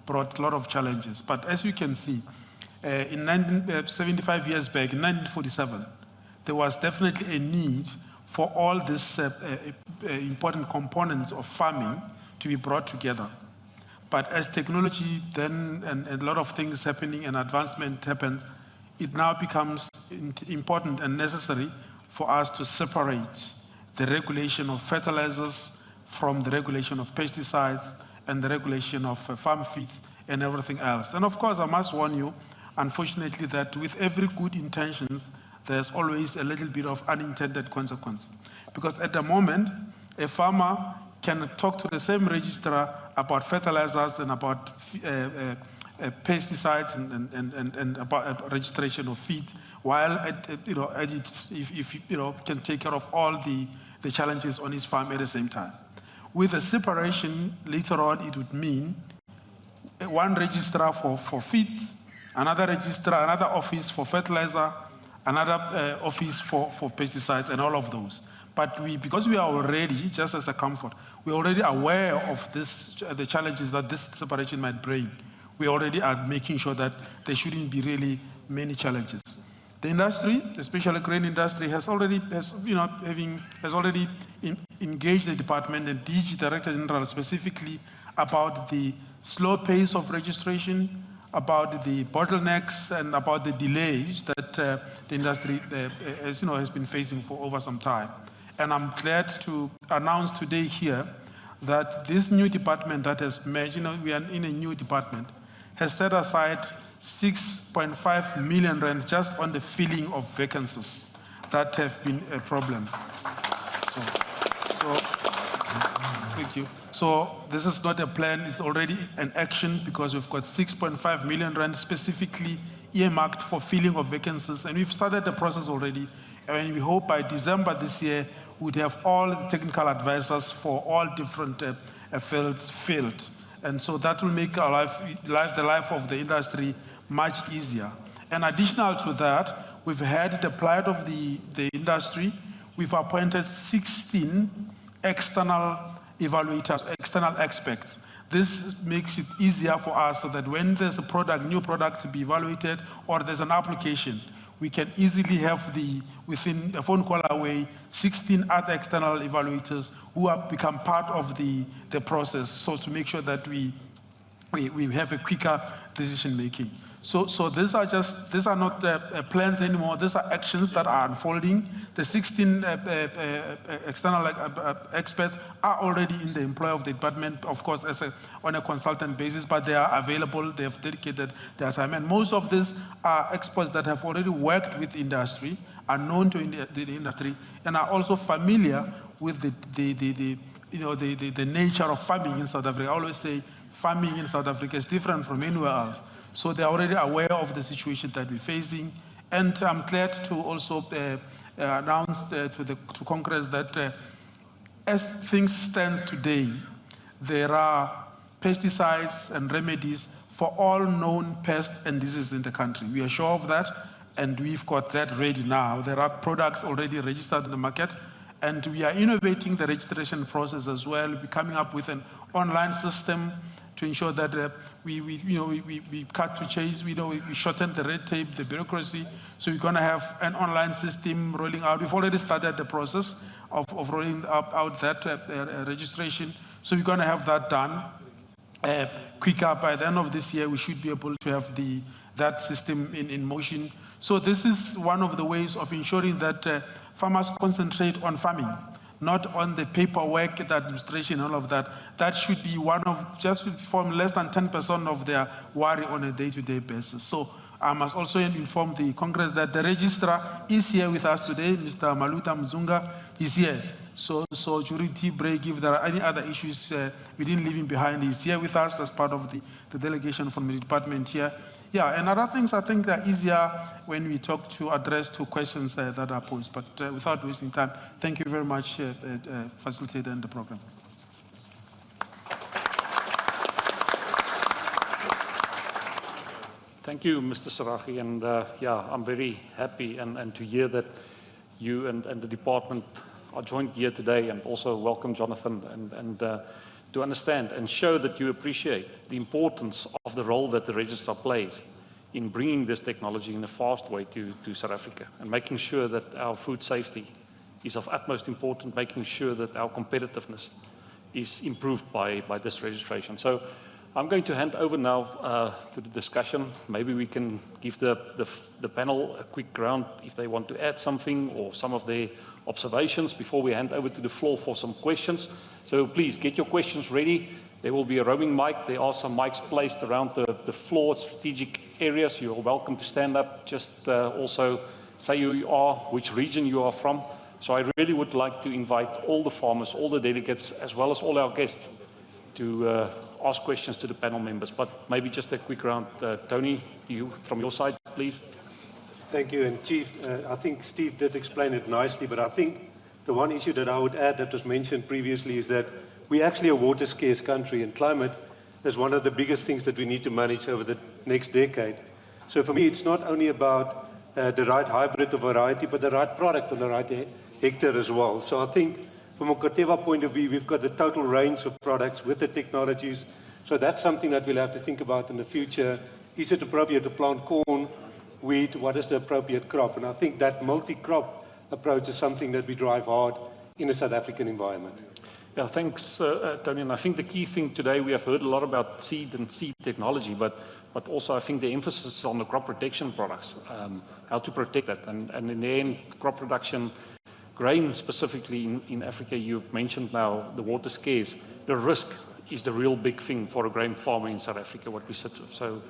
brought a lot of challenges. But as you can see, in 75 years back, in 1947, there was definitely a need for all these important components of farming to be brought together. But as technology then and a lot of things happening and advancement happens, it now becomes important and necessary for us to separate the regulation of fertilizers from the regulation of pesticides and the regulation of farm feeds and everything else. And of course, I must warn you, unfortunately, that with every good intentions, there's always a little bit of unintended consequence. Because at the moment, a farmer can talk to the same registrar about fertilizers and about pesticides and about registration of feed, while if can take care of all the challenges on his farm at the same time. With the separation later on, it would mean one registrar for feeds, another registrar, another office for fertilizer, another office for pesticides, and all of those. But because we are already, just as a comfort, we're already aware of the challenges that this separation might bring. We already are making sure that there shouldn't be really many challenges. The industry, especially grain industry, has already engaged the department and DG Director General specifically about the slow pace of registration, about the bottlenecks, and about the delays that the industry has been facing for over some time. And I'm glad to announce today here that this new department that has merged, we are in a new department, has set aside 6.5 million rand just on the filling of vacancies that have been a problem. Thank you. So this is not a plan, it's already an action because we've got 6.5 million rand specifically earmarked for filling of vacancies, and we've started the process already. And we hope by December this year, we'd have all the technical advisors for all different fields filled. And so that will make our the life of the industry much easier. And additional to that, we've had the plight of the industry. We've appointed 16 external evaluators, external experts. This makes it easier for us so that when there's a new product to be evaluated, or there's an application, we can easily have within a phone call away, 16 other external evaluators who have become part of the process, so to make sure that we have a quicker decision making. So these are not plans anymore. These are actions that are unfolding. The 16 external experts are already in the employ of the department, of course, on a consultant basis, but they are available. They have dedicated their time. And most of these are experts that have already worked with industry, are known to the industry, and are also familiar with the nature of farming in South Africa. I always say farming in South Africa is different from anywhere else. So they're already aware of the situation that we're facing. And I'm glad to also announce to Congress that as things stand today, there are pesticides and remedies for all known pests and diseases in the country. We are sure of that, and we've got that ready now. There are products already registered in the market, and we are innovating the registration process as well. We're coming up with an online system to ensure that we cut to chase, we shorten the red tape, the bureaucracy. So we're going to have an online system rolling out. We've already started the process of rolling out that registration. So we're going to have that done quicker. By the end of this year, we should be able to have that system in motion. So this is one of the ways of ensuring that farmers concentrate on farming, not on the paperwork, the administration, all of that. That should be just form less than 10% of their worry on a day-to-day basis. So I must also inform the Congress that the registrar is here with us today, Mr. Maluta Mzunga is here. So during tea break, if there are any other issues, we didn't leave him behind. He's here with us as part of the delegation from the department here. Yeah, and other things I think are easier when we talk to address two questions that are posed. But without wasting time, thank you very much, facilitator in the program. Thank you, Mr. Sarahi, and I'm very happy and to hear that you and the department are joined here today, and also welcome Jonathan, and to understand and show that you appreciate the importance of the role that the registrar plays in bringing this technology in a fast way to South Africa, and making sure that our food safety is of utmost importance, making sure that our competitiveness is improved by this registration. So I'm going to hand over now to the discussion. Maybe we can give the panel a quick round if they want to add something or some of their observations before we hand over to the floor for some questions. So please get your questions ready. There will be a roaming mic. There are some mics placed around the floor at strategic areas. You're welcome to stand up. Just also say who you are, which region you are from. So I really would like to invite all the farmers, all the delegates, as well as all our guests to ask questions to the panel members. But maybe just a quick round. Tony, from your side, please. Thank you. And Chief, I think Steve did explain it nicely, but I think the one issue that I would add that was mentioned previously is that we're actually a water scarce country, and climate is one of the biggest things that we need to manage over the next decade. So for me, it's not only about the right hybrid or variety, but the right product on the right hectare as well. So I think from a Corteva point of view, we've got the total range of products with the technologies. So that's something that we'll have to think about in the future. Is it appropriate to plant corn, wheat? What is the appropriate crop? And I think that multi-crop approach is something that we drive hard in a South African environment. Yeah, thanks, Tony. And I think the key thing today, we have heard a lot about seed and seed technology, but also I think the emphasis is on the crop protection products, how to protect that. And in the end, crop production, grain specifically in Africa, you've mentioned now the water scarce. The risk is the real big thing for a grain farmer in South Africa, what we sit with. So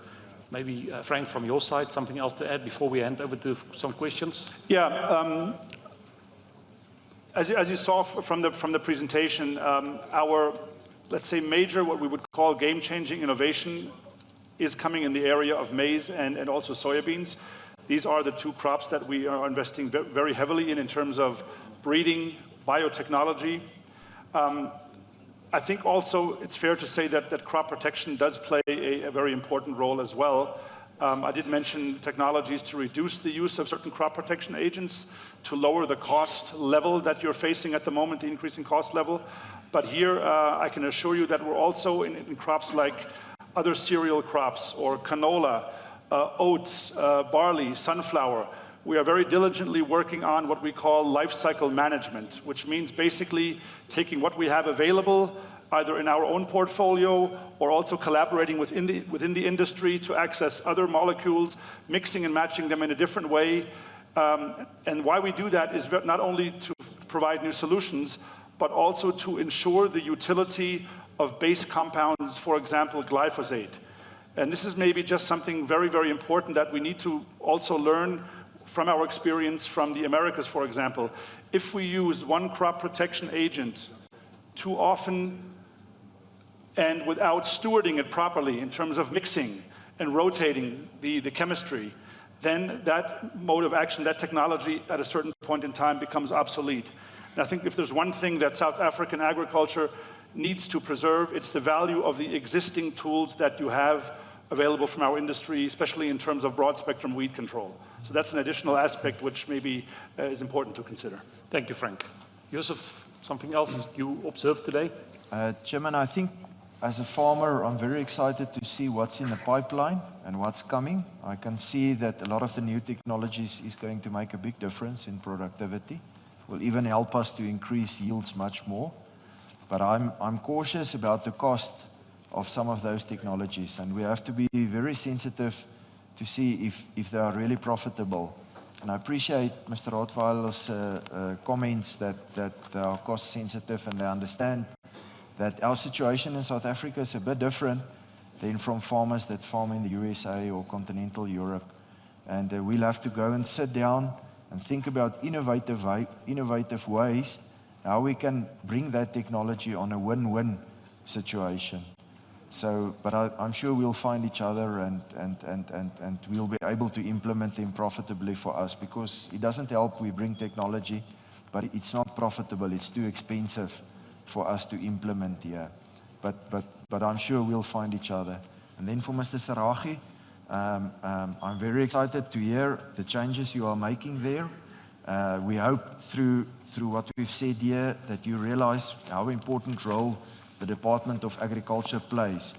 maybe, Frank, from your side, something else to add before we hand over to some questions? Yeah. As you saw from the presentation, our, let's say, major, what we would call game-changing innovation is coming in the area of maize and also soybeans. These are the two crops that we are investing very heavily in terms of breeding, biotechnology. I think also it's fair to say that crop protection does play a very important role as well. I did mention technologies to reduce the use of certain crop protection agents, to lower the cost level that you're facing at the moment, the increasing cost level. But here, I can assure you that we're also in crops like other cereal crops or canola, oats, barley, sunflower. We are very diligently working on what we call life cycle management, which means basically taking what we have available, either in our own portfolio or also collaborating within the industry to access other molecules, mixing and matching them in a different way. And why we do that is not only to provide new solutions, but also to ensure the utility of base compounds, for example, glyphosate. And this is maybe just something very, very important that we need to also learn from our experience from the Americas, for example. If we use one crop protection agent too often and without stewarding it properly in terms of mixing and rotating the chemistry, then that mode of action, that technology at a certain point in time becomes obsolete. And I think if there's one thing that South African agriculture needs to preserve, it's the value of the existing tools that you have available from our industry, especially in terms of broad spectrum weed control. So that's an additional aspect which maybe is important to consider. Thank you, Frank. Joseph, something else you observed today? Chairman, I think as a farmer, I'm very excited to see what's in the pipeline and what's coming. I can see that a lot of the new technologies is going to make a big difference in productivity. Will even help us to increase yields much more. But I'm cautious about the cost of some of those technologies, and we have to be very sensitive to see if they are really profitable. And I appreciate Mr. Rottweiler's comments that they are cost sensitive and they understand that our situation in South Africa is a bit different than from farmers that farm in the USA or continental Europe. And we'll have to go and sit down and think about innovative ways how we can bring that technology on a win-win situation. So, but I'm sure we'll find each other and we'll be able to implement them profitably for us, because it doesn't help we bring technology, but it's not profitable, it's too expensive for us to implement here. But I'm sure we'll find each other. And then for Mr. Sarahi, I'm very excited to hear the changes you are making there. We hope through what we've said here that you realize how important role the Department of Agriculture plays.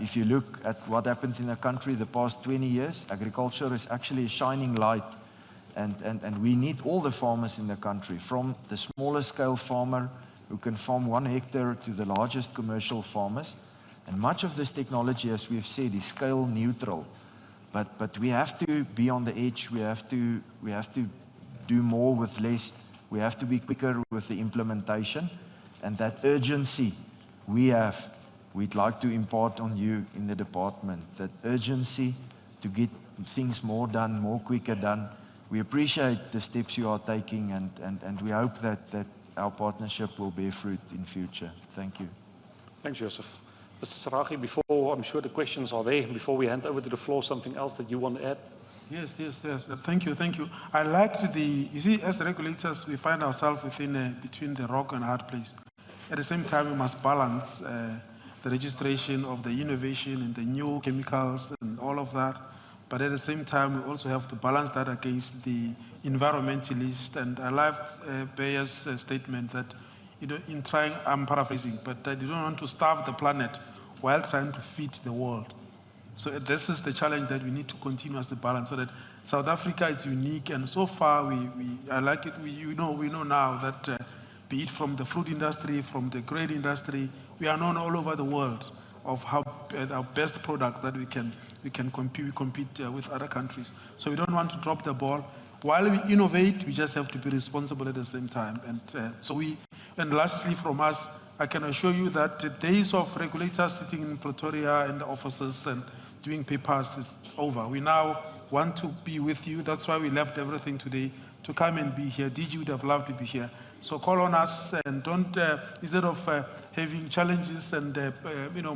If you look at what happened in the country the past 20 years, agriculture is actually a shining light. And we need all the farmers in the country, from the smallest scale farmer who can farm 1 hectare to the largest commercial farmers. And much of this technology, as we've said, is scale neutral. But we have to be on the edge. We have to do more with less. We have to be quicker with the implementation. And that urgency we'd like to impart on you in the department. That urgency to get things more done, more quicker done. We appreciate the steps you are taking, and we hope that our partnership will bear fruit in future. Thank you. Thanks, Joseph. Mr. Saragi, before, I'm sure the questions are there, before we hand over to the floor, something else that you want to add? Yes. Thank you. I liked you see, as regulators, we find ourselves between the rock and hard place. At the same time, we must balance the registration of the innovation and the new chemicals and all of that. But at the same time, we also have to balance that against the environmentalist. And I liked Bayer's statement that, in trying, I'm paraphrasing, but that you don't want to starve the planet while trying to feed the world. So this is the challenge that we need to continuously balance, so that South Africa is unique. And so far, I like it. We know now that be it from the fruit industry, from the grain industry, we are known all over the world of how our best products that we can compete with other countries. So we don't want to drop the ball. While we innovate, we just have to be responsible at the same time. And lastly from us, I can assure you that the days of regulators sitting in Pretoria in the offices and doing papers is over. We now want to be with you. That's why we left everything today to come and be here. DG would have loved to be here. So call on us and don't, instead of having challenges and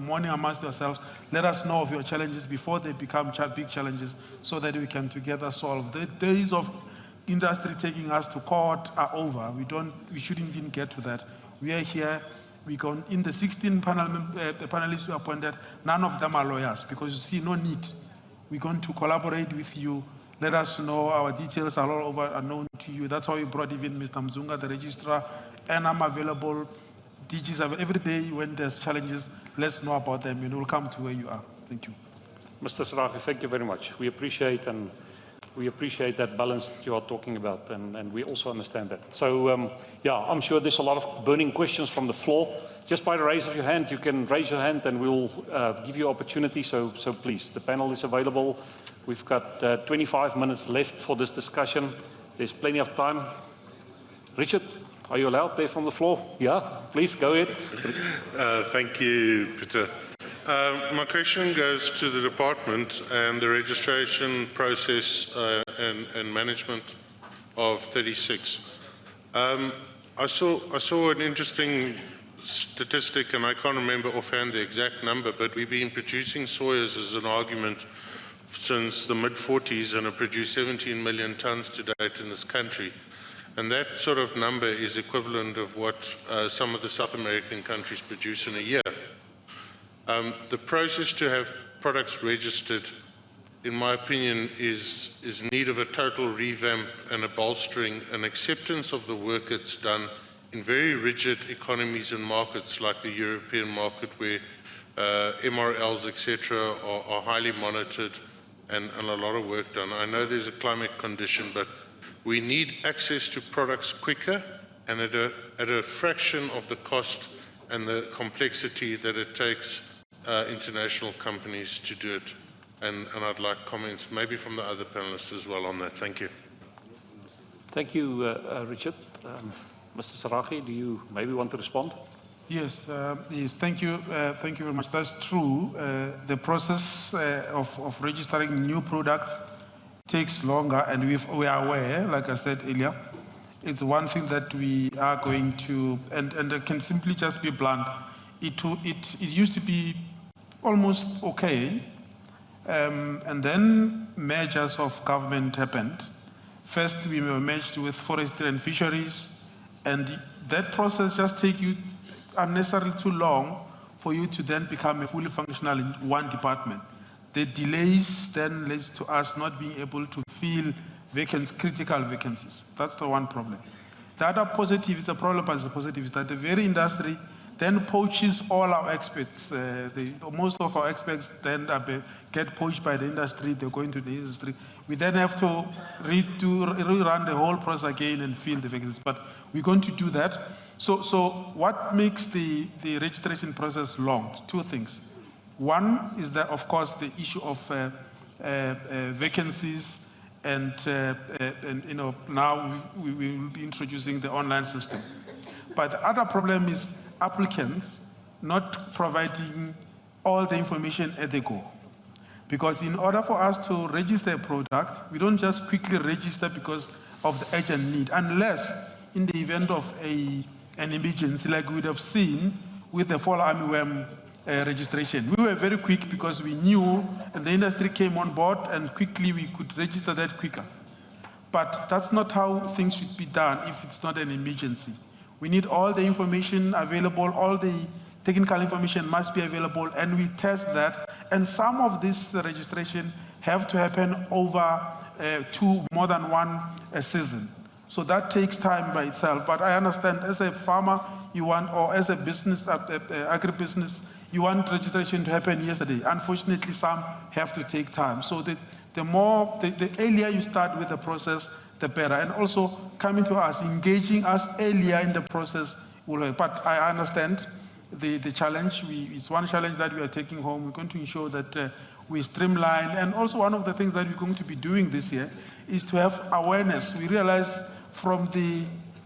mourning amongst yourselves, let us know of your challenges before they become big challenges, so that we can together solve. The days of industry taking us to court are over. We shouldn't even get to that. We are here. We go in the 16 panelists we appointed. None of them are lawyers, because you see no need. We're going to collaborate with you. Let us know. Our details are all over, are known to you. That's why we brought even Mr. Mzunga, the registrar, and I'm available. DGs every day when there's challenges. Let's know about them, and we'll come to where you are. Thank you. Mr. Saragi, thank you very much. We appreciate that balance that you are talking about, and we also understand that. So, I'm sure there's a lot of burning questions from the floor. Just by the raise of your hand, you can raise your hand, and we'll give you opportunity. So please, the panel is available. We've got 25 minutes left for this discussion. There's plenty of time. Richard, are you allowed there from the floor? Yeah, please go ahead. Thank you, Peter. My question goes to the department and the registration process and management of 36. I saw an interesting statistic, and I can't remember offhand the exact number, but we've been producing soyas as an argument since the mid-40s and have produced 17 million tons to date in this country. And that sort of number is equivalent of what some of the South American countries produce in a year. The process to have products registered, in my opinion, is in need of a total revamp and a bolstering and acceptance of the work that's done in very rigid economies and markets like the European market, where MRLs, etc., are highly monitored and a lot of work done. I know there's a climate condition, but we need access to products quicker and at a fraction of the cost and the complexity that it takes international companies to do it. And I'd like comments maybe from the other panelists as well on that. Thank you. Thank you, Richard. Mr. Saragi, do you maybe want to respond? Yes, thank you very much. That's true. The process of registering new products takes longer, and we are aware, like I said earlier, it's one thing that we are going to, and I can simply just be blunt. It used to be almost okay, and then mergers of government happened. First, we were merged with forestry and fisheries, and that process just takes you unnecessarily too long for you to then become fully functional in one department. The delays then leads to us not being able to fill critical vacancies. That's the one problem. The other positive, it's a problem, but it's a positive, is that the very industry then poaches all our experts. Most of our experts then get poached by the industry, they go into the industry. We then have to rerun the whole process again and fill the vacancies, but we're going to do that. So what makes the registration process long? Two things. One is that, of course, the issue of vacancies, and now we will be introducing the online system. But the other problem is applicants not providing all the information at the go. Because in order for us to register a product, we don't just quickly register because of the urgent need, unless in the event of an emergency, like we would have seen with the fall armyworm registration. We were very quick because we knew, and the industry came on board, and quickly we could register that quicker. But that's not how things should be done if it's not an emergency. We need all the information available, all the technical information must be available, and we test that. And some of this registration have to happen over more than one season. So that takes time by itself. But I understand as a farmer, you want, or as a business, agribusiness, you want registration to happen yesterday. Unfortunately, some have to take time. So the earlier you start with the process, the better. And also coming to us, engaging us earlier in the process will help. But I understand the challenge. It's one challenge that we are taking home. We're going to ensure that we streamline. And also one of the things that we're going to be doing this year is to have awareness. We realize from the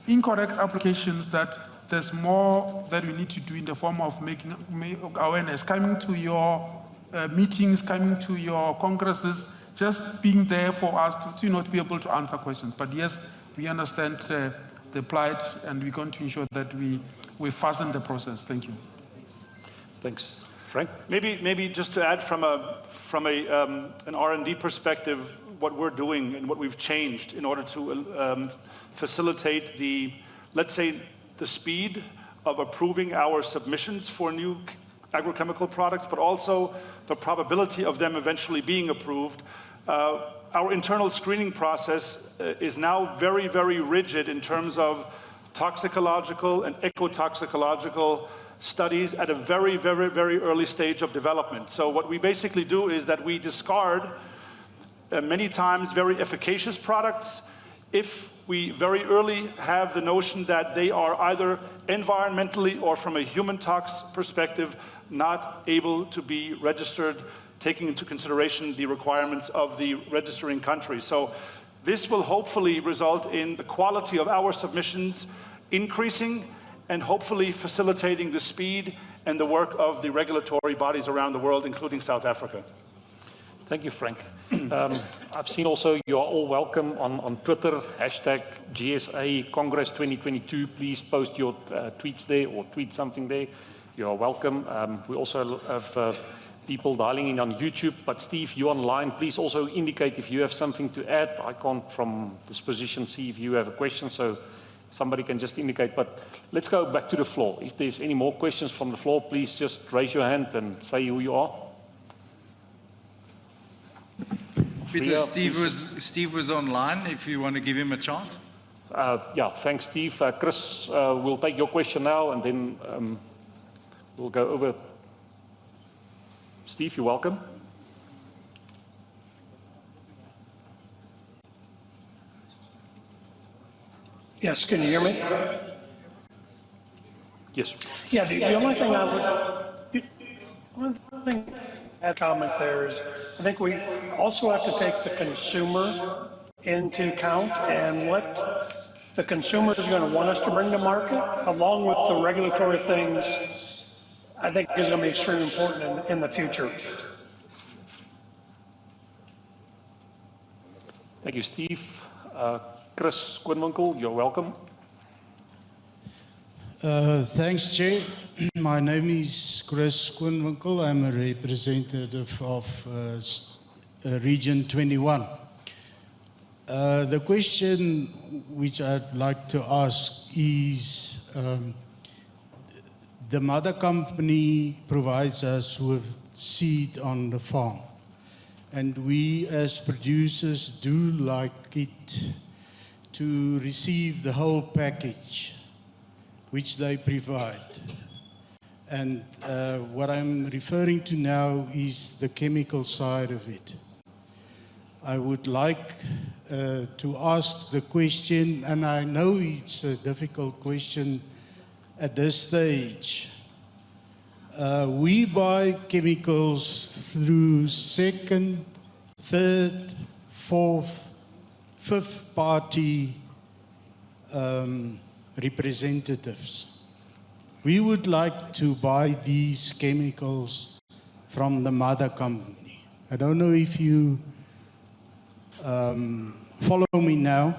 incorrect applications that there's more that we need to do in the form of making awareness, coming to your meetings, coming to your congresses, just being there for us to not be able to answer questions. But yes, we understand the plight, and we're going to ensure that we fasten the process. Thank you. Thanks. Frank? Maybe just to add from an R&D perspective, what we're doing and what we've changed in order to facilitate let's say, the speed of approving our submissions for new agrochemical products, but also the probability of them eventually being approved. Our internal screening process is now very, very rigid in terms of toxicological and ecotoxicological studies at a very, very, very early stage of development. So what we basically do is that we discard many times very efficacious products if we very early have the notion that they are either environmentally or from a human tox perspective not able to be registered, taking into consideration the requirements of the registering country. So this will hopefully result in the quality of our submissions increasing and hopefully facilitating the speed and the work of the regulatory bodies around the world, including South Africa. Thank you, Frank. I've seen also you are all welcome on Twitter, hashtag GSA Congress 2022. Please post your tweets there or tweet something there. You are welcome. We also have people dialing in on YouTube. But Steve, you're online. Please also indicate if you have something to add. I can't from this position see if you have a question, so somebody can just indicate. But let's go back to the floor. If there's any more questions from the floor, please just raise your hand and say who you are. Peter, Steve was online, if you want to give him a chance. Yeah, thanks, Steve. Chris, we'll take your question now, and then we'll go over. Steve, you're welcome. Yes, can you hear me? Yes. Yeah, the only thing add comment there is, I think we also have to take the consumer into account and what the consumer is going to want us to bring to market, along with the regulatory things, I think is going to be extremely important in the future. Thank you, Steve. Chris Quinwinkel, you're welcome. Thanks, Chair. My name is Chris Quinwinkel. I'm a representative of Region 21. The question which I'd like to ask is, the mother company provides us with seed on the farm. And we as producers do like it to receive the whole package which they provide. And what I'm referring to now is the chemical side of it. I would like to ask the question, and I know it's a difficult question at this stage. We buy chemicals through second, third, fourth, fifth party representatives. We would like to buy these chemicals from the mother company. I don't know if you follow me now,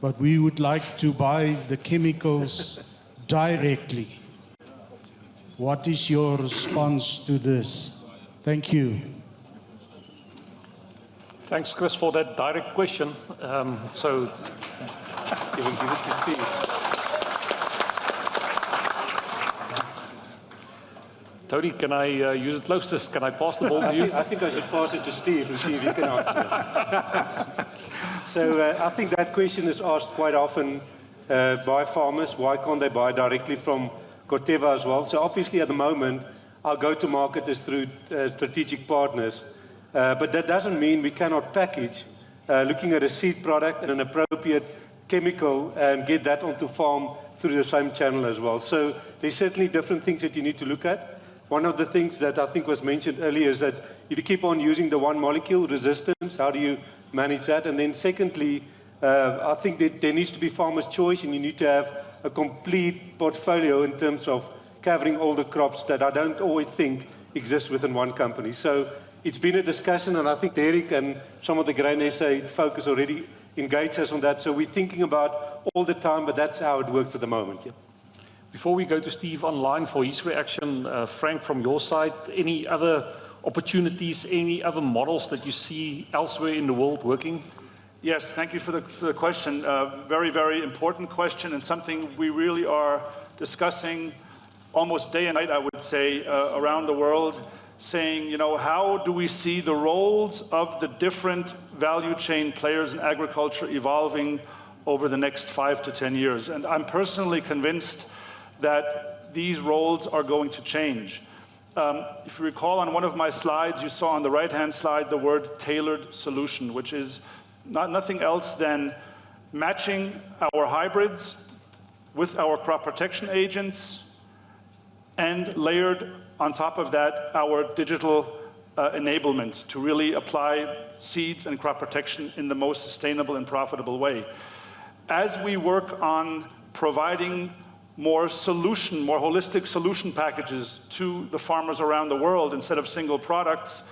but we would like to buy the chemicals directly. What is your response to this? Thank you. Thanks, Chris, for that direct question. So you will give it to Steve. Tony, can I use it closest? Can I pass the ball to you? I think I should pass it to Steve and see if he can answer it. So I think that question is asked quite often by farmers. Why can't they buy directly from Corteva as well? So obviously at the moment, our go-to-market is through strategic partners. But that doesn't mean we cannot package looking at a seed product and an appropriate chemical and get that onto farm through the same channel as well. So there's certainly different things that you need to look at. One of the things that I think was mentioned earlier is that if you keep on using the one molecule resistance, how do you manage that? And then secondly, I think that there needs to be farmer's choice, and you need to have a complete portfolio in terms of covering all the crops that I don't always think exist within one company. So it's been a discussion, and I think Derek and some of the Grain SA focus already engaged us on that. So we're thinking about all the time, but that's how it works at the moment. Yeah. Before we go to Steve online for his reaction, Frank, from your side, any other opportunities, any other models that you see elsewhere in the world working? Yes, thank you for the question. Very, very important question, and something we really are discussing almost day and night, I would say, around the world, saying, you know, how do we see the roles of the different value chain players in agriculture evolving over the next 5 to 10 years? And I'm personally convinced that these roles are going to change. If you recall on one of my slides, you saw on the right-hand slide the word tailored solution, which is nothing else than matching our hybrids with our crop protection agents, and layered on top of that our digital enablement to really apply seeds and crop protection in the most sustainable and profitable way. As we work on providing more holistic solution packages to the farmers around the world instead of single products,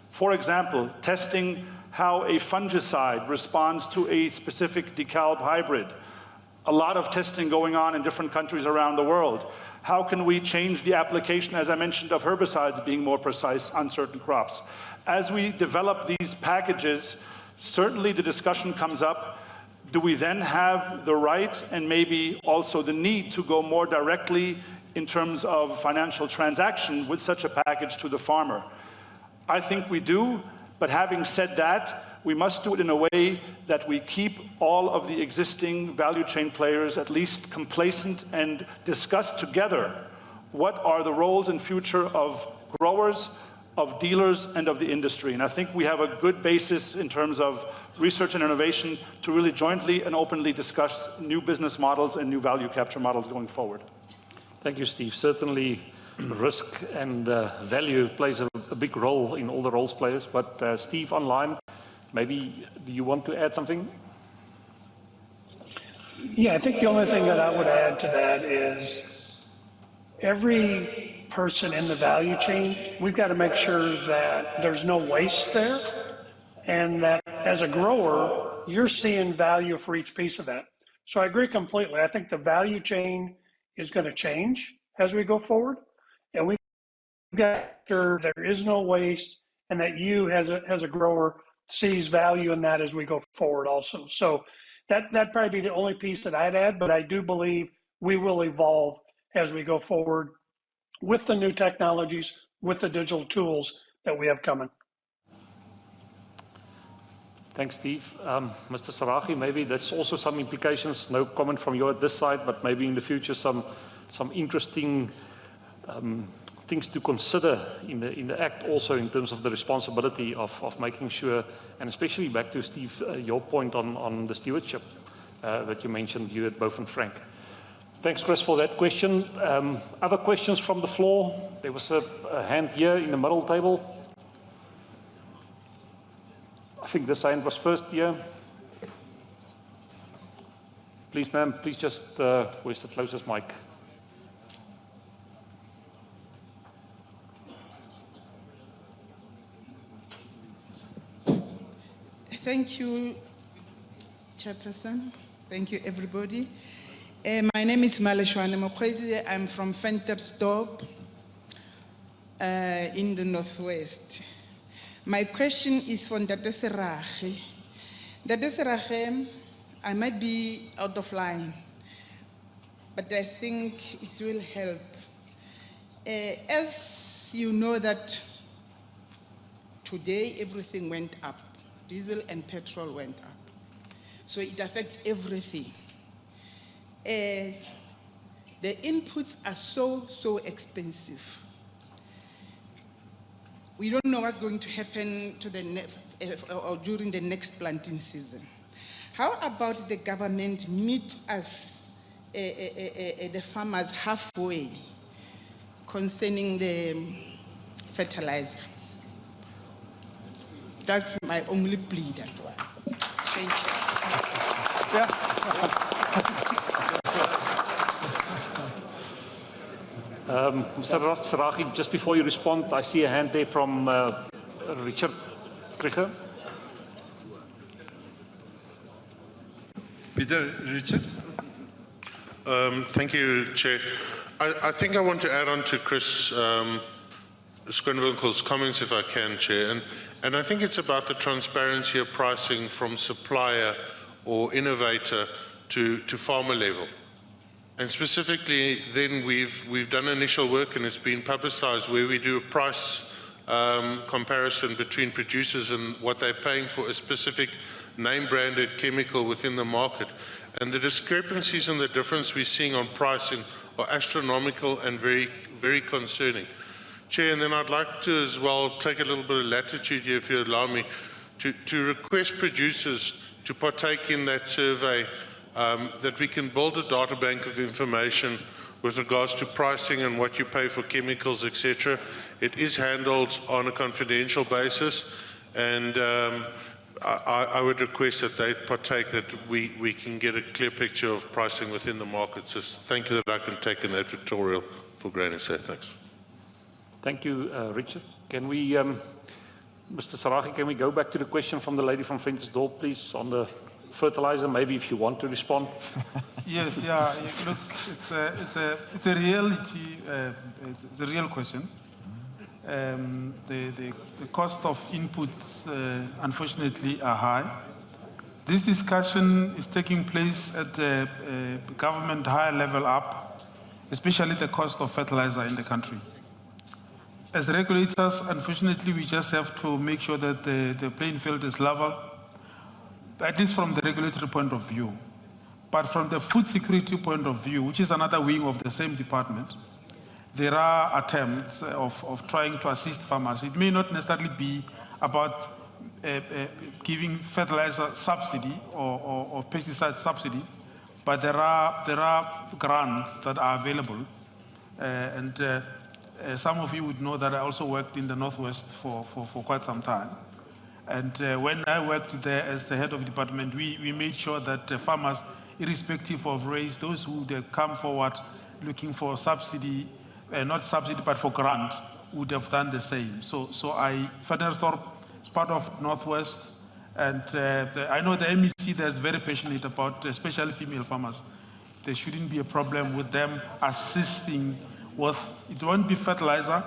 for example, testing how a fungicide responds to a specific DeKalb hybrid. A lot of testing going on in different countries around the world. How can we change the application, as I mentioned, of herbicides being more precise on certain crops? As we develop these packages, certainly the discussion comes up, do we then have the right and maybe also the need to go more directly in terms of financial transaction with such a package to the farmer? I think we do, but having said that, we must do it in a way that we keep all of the existing value chain players at least complacent and discuss together what are the roles and future of growers, of dealers, and of the industry. And I think we have a good basis in terms of research and innovation to really jointly and openly discuss new business models and new value capture models going forward. Thank you, Steve. Certainly risk and value plays a big role in all the roles players. But Steve, online, maybe do you want to add something? Yeah, I think the only thing that I would add to that is every person in the value chain, we've got to make sure that there's no waste there, and that as a grower, you're seeing value for each piece of that. So I agree completely. I think the value chain is going to change as we go forward, and we've got to make sure there is no waste, and that you as a grower sees value in that as we go forward also. So that'd probably be the only piece that I'd add, but I do believe we will evolve as we go forward with the new technologies, with the digital tools that we have coming. Thanks, Steve. Mr. Sarahi, maybe there's also some implications, no comment from you at this side, but maybe in the future some interesting things to consider in the Act also in terms of the responsibility of making sure, and especially back to Steve, your point on the stewardship that you mentioned, you at both and Frank. Thanks, Chris, for that question. Other questions from the floor? There was a hand here in the middle table. I think this hand was first here. Please, ma'am, please just, where's the closest mic? Thank you, Chairperson. Thank you, everybody. My name is Maleshwane Mokwezi. I'm from Ventersdorp in the Northwest. My question is for Ndate Serage. Ndate Serage, I might be out of line, but I think it will help. As you know that today everything went up, diesel and petrol went up, so it affects everything. The inputs are so expensive. We don't know what's going to happen to or during the next planting season. How about the government meet us, the farmers, halfway concerning the fertilizer? That's my only plea, that one. Thank you. Mr. Sarahi, just before you respond, I see a hand there from Richard Krieger. Peter, Richard. Thank you, Chair. I think I want to add on to Chris Schonwinkel's comments, if I can, Chair. And I think it's about the transparency of pricing from supplier or innovator to farmer level. And specifically, then we've done initial work, and it's been publicized, where we do a price comparison between producers and what they're paying for a specific name-branded chemical within the market. And the discrepancies and the difference we're seeing on pricing are astronomical and very, very concerning. Chair, and then I'd like to as well take a little bit of latitude here, if you allow me, to request producers to partake in that survey, that we can build a data bank of information with regards to pricing and what you pay for chemicals, etc. It is handled on a confidential basis, and I would request that they partake, that we can get a clear picture of pricing within the market. So thank you that I can take an editorial for Grain SA. Thanks. Thank you, Richard. Can we, Mr. Sarahi, can we go back to the question from the lady from Ventersdorp, please, on the fertilizer, maybe if you want to respond? Yes, yeah. Look, it's a reality. It's a real question. The cost of inputs, unfortunately, are high. This discussion is taking place at the government higher level up, especially the cost of fertilizer in the country. As regulators, unfortunately, we just have to make sure that the playing field is level, at least from the regulatory point of view. But from the food security point of view, which is another wing of the same department, there are attempts of trying to assist farmers. It may not necessarily be about giving fertilizer subsidy or pesticide subsidy, but there are grants that are available. Some of you would know that I also worked in the Northwest for quite some time. And when I worked there as the head of the department, we made sure that farmers, irrespective of race, those who come forward looking for subsidy, not subsidy but for grant, would have done the same. So Ventersdorp is part of Northwest, and I know the MEC there is very passionate about especially female farmers. There shouldn't be a problem with them assisting with, it won't be fertilizer,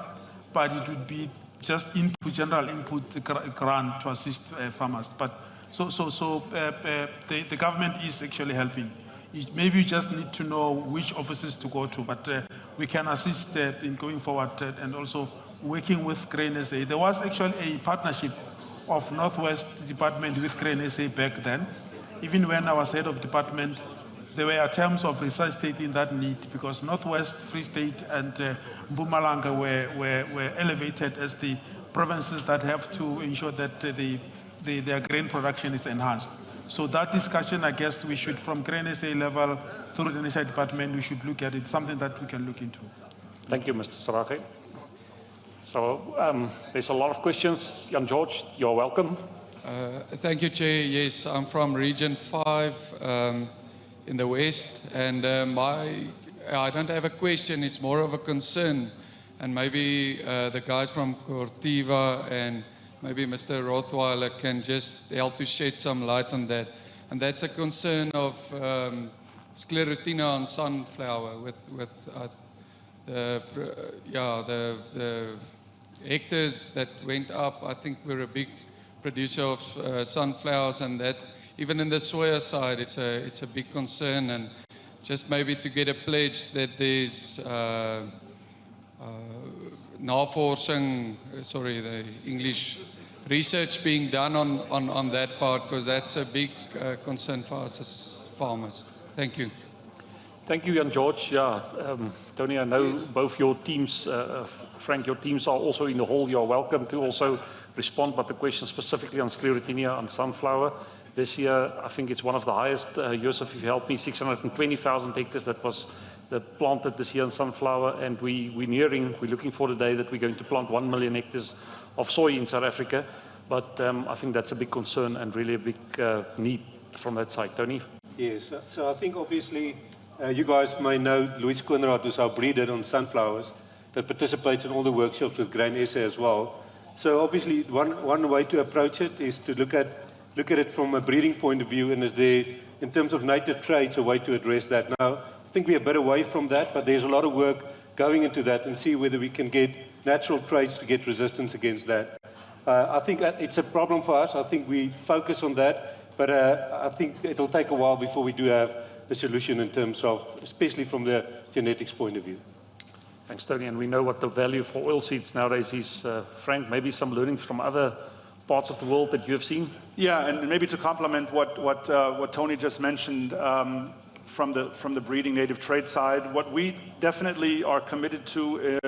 but it would be just input, general input grant to assist farmers. But the government is actually helping. Maybe you just need to know which offices to go to, but we can assist in going forward and also working with Grain SA. There was actually a partnership of Northwest Department with Grain SA back then. Even when I was head of department, there were attempts of resuscitating that need because Northwest, Free State, and Mpumalanga were elevated as the provinces that have to ensure that their grain production is enhanced. So that discussion, I guess we should, from Grain SA level, through the national department, we should look at it, something that we can look into. Thank you, Mr. Sarate. So there's a lot of questions. Jan George, you're welcome. Thank you, Chair. Yes, I'm from Region 5 in the West, and I don't have a question, it's more of a concern. And maybe the guys from Corteva and maybe Mr. Rothweiler can just help to shed some light on that. And that's a concern of sclerotina on sunflower with the hectares that went up. I think we're a big producer of sunflowers, and that even in the soya side, it's a big concern. And just maybe to get a pledge that there's navorsing, the English research being done on that part, because that's a big concern for us as farmers. Thank you. Thank you, Jan George. Yeah, Tony, I know both your teams, Frank, your teams are also in the hall. You're welcome to also respond, but the question specifically on sclerotinia on sunflower. This year, I think it's one of the highest, Joseph, if you help me, 620,000 hectares that was planted this year in sunflower, and we're looking for the day that we're going to plant 1 million hectares of soy in South Africa. But I think that's a big concern and really a big need from that side. Tony? Yes, so I think obviously you guys may know Louis Koenraad, who's our breeder on sunflowers, that participates in all the workshops with Grain SA as well. So obviously one way to approach it is to look at it from a breeding point of view, and is there, in terms of native traits, a way to address that. Now, I think we're a bit away from that, but there's a lot of work going into that and see whether we can get natural traits to get resistance against that. I think it's a problem for us. I think we focus on that, but I think it'll take a while before we do have a solution in terms of, especially from the genetics point of view. Thanks, Tony. And we know what the value for oilseeds nowadays is. Frank, maybe some learnings from other parts of the world that you have seen? Yeah, and maybe to complement what Tony just mentioned from the breeding native trait side, what we definitely are committed to,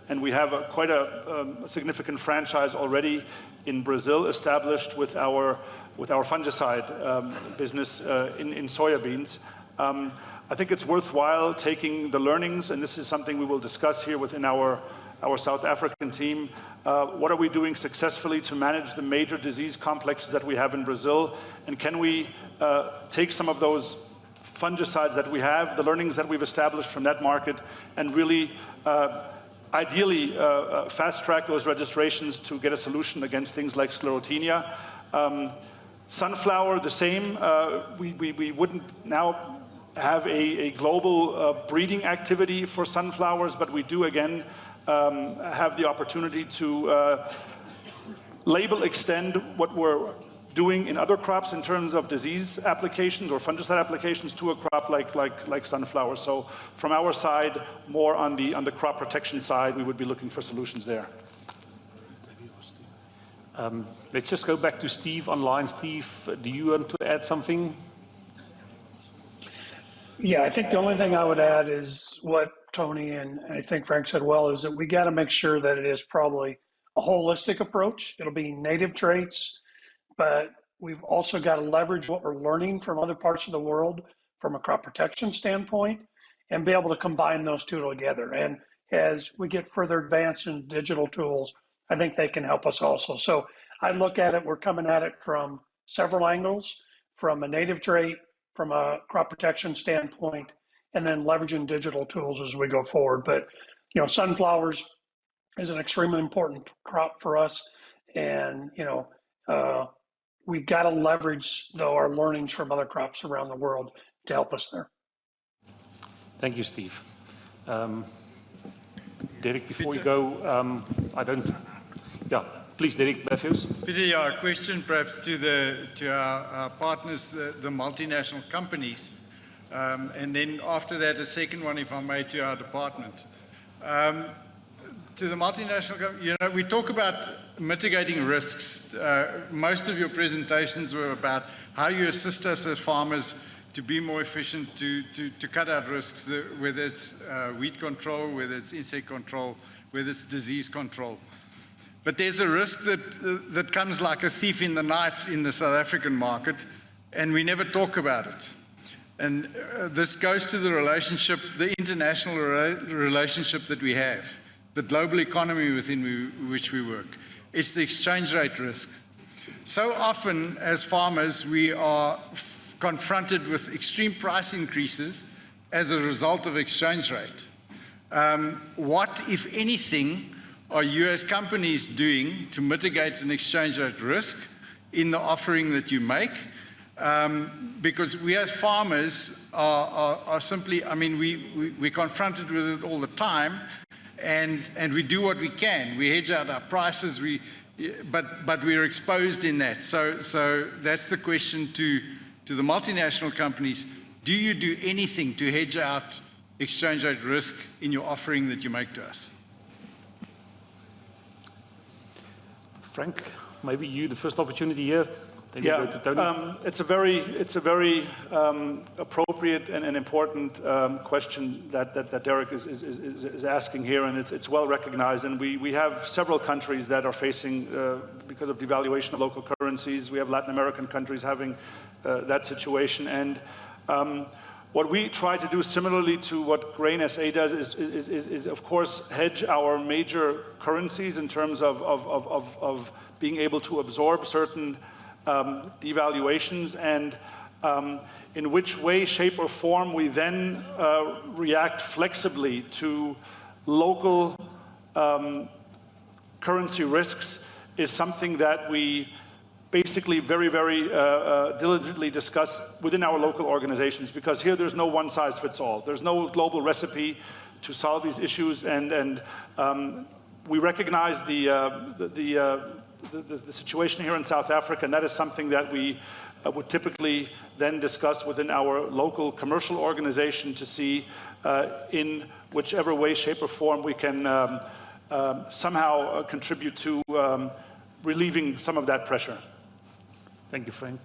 and we have quite a significant franchise already in Brazil established with our fungicide business in soybeans. I think it's worthwhile taking the learnings, and this is something we will discuss here within our South African team. What are we doing successfully to manage the major disease complexes that we have in Brazil? And can we take some of those fungicides that we have, the learnings that we've established from that market, and really ideally fast track those registrations to get a solution against things like sclerotinia. Sunflower, the same. We wouldn't now have a global breeding activity for sunflowers, but we do again have the opportunity to label extend what we're doing in other crops in terms of disease applications or fungicide applications to a crop like sunflower. So from our side, more on the crop protection side, we would be looking for solutions there. Let's just go back to Steve online. Steve, do you want to add something? Yeah, I think the only thing I would add is what Tony and I think Frank said well, is that we got to make sure that it is probably a holistic approach. It'll be native traits, but we've also got to leverage what we're learning from other parts of the world from a crop protection standpoint and be able to combine those two together. And as we get further advanced in digital tools, I think they can help us also. So I look at it, we're coming at it from several angles, from a native trait, from a crop protection standpoint, and then leveraging digital tools as we go forward. But, you know, sunflowers is an extremely important crop for us. And, you know, we've got to leverage, though, our learnings from other crops around the world to help us there. Thank you, Steve. Derek, before you go, yeah, please, Derek Matthews. Peter, yeah, a question perhaps to our partners, the multinational companies, and then after that, a second one, if I may, to our department. To the multinational, you know, we talk about mitigating risks. Most of your presentations were about how you assist us as farmers to be more efficient, to cut out risks, whether it's weed control, whether it's insect control, whether it's disease control. But there's a risk that comes like a thief in the night in the South African market, and we never talk about it. And this goes to the relationship, the international relationship that we have, the global economy within which we work. It's the exchange rate risk. So often as farmers, we are confronted with extreme price increases as a result of exchange rate. What, if anything, are you as companies doing to mitigate an exchange rate risk in the offering that you make? Because we as farmers are simply, I mean, we're confronted with it all the time, and we do what we can. We hedge out our prices, but we're exposed in that. So that's the question to the multinational companies. Do you do anything to hedge out exchange rate risk in your offering that you make to us? Frank, maybe you, the first opportunity here. Then Yeah, you go to Tony. it's a very appropriate and important question that Derek is asking here, and it's well recognized. And we have several countries that are facing, because of devaluation of local currencies, we have Latin American countries having that situation. And what we try to do, similarly to what Grain SA does, is of course hedge our major currencies in terms of being able to absorb certain devaluations, and in which way, shape, or form we then react flexibly to local currency risks is something that we basically very diligently discuss within our local organizations, because here there's no one size fits all. There's no global recipe to solve these issues, and we recognize the situation here in South Africa, and that is something that we would typically then discuss within our local commercial organization to see in whichever way, shape, or form we can somehow contribute to relieving some of that pressure. Thank you, Frank.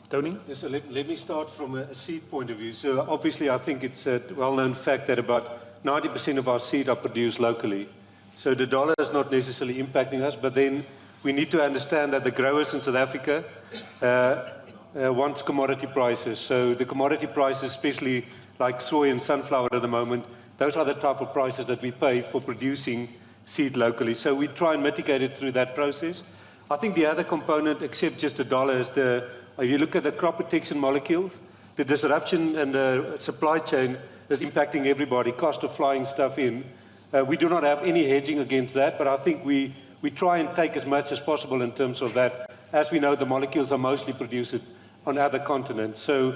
Tony? Yes, so let me start from a seed point of view. So obviously I think it's a well-known fact that about 90% of our seed are produced locally. So the dollar is not necessarily impacting us, but then we need to understand that the growers in South Africa want commodity prices. So the commodity prices, especially like soy and sunflower at the moment, those are the type of prices that we pay for producing seed locally. So we try and mitigate it through that process. I think the other component, except just the dollar, is if you look at the crop protection molecules, the disruption in the supply chain is impacting everybody, cost of flying stuff in. We do not have any hedging against that, but I think we try and take as much as possible in terms of that. As we know, the molecules are mostly produced on other continents. So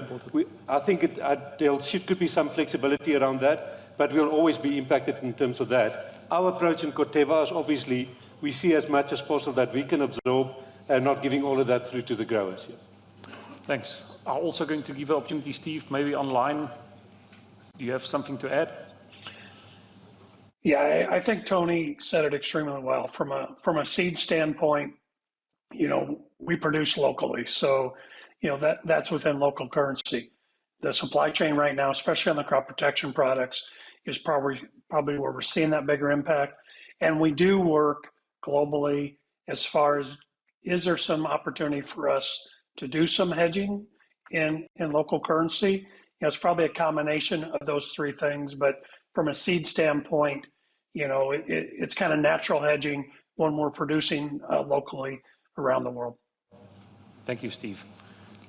I think there could be some flexibility around that, but we'll always be impacted in terms of that. Our approach in Corteva is obviously we see as much as possible that we can absorb and not giving all of that through to the growers. Yes. Thanks. I'm also going to give the opportunity, Steve, maybe online. Do you have something to add? Yeah, I think Tony said it extremely well. From a seed standpoint, you know, we produce locally, so you know that's within local currency. The supply chain right now, especially on the crop protection products, is probably where we're seeing that bigger impact. And we do work globally as far as, is there some opportunity for us to do some hedging in local currency? You know, it's probably a combination of those three things, but from a seed standpoint, you know, it's kind of natural hedging when we're producing locally around the world. Thank you, Steve.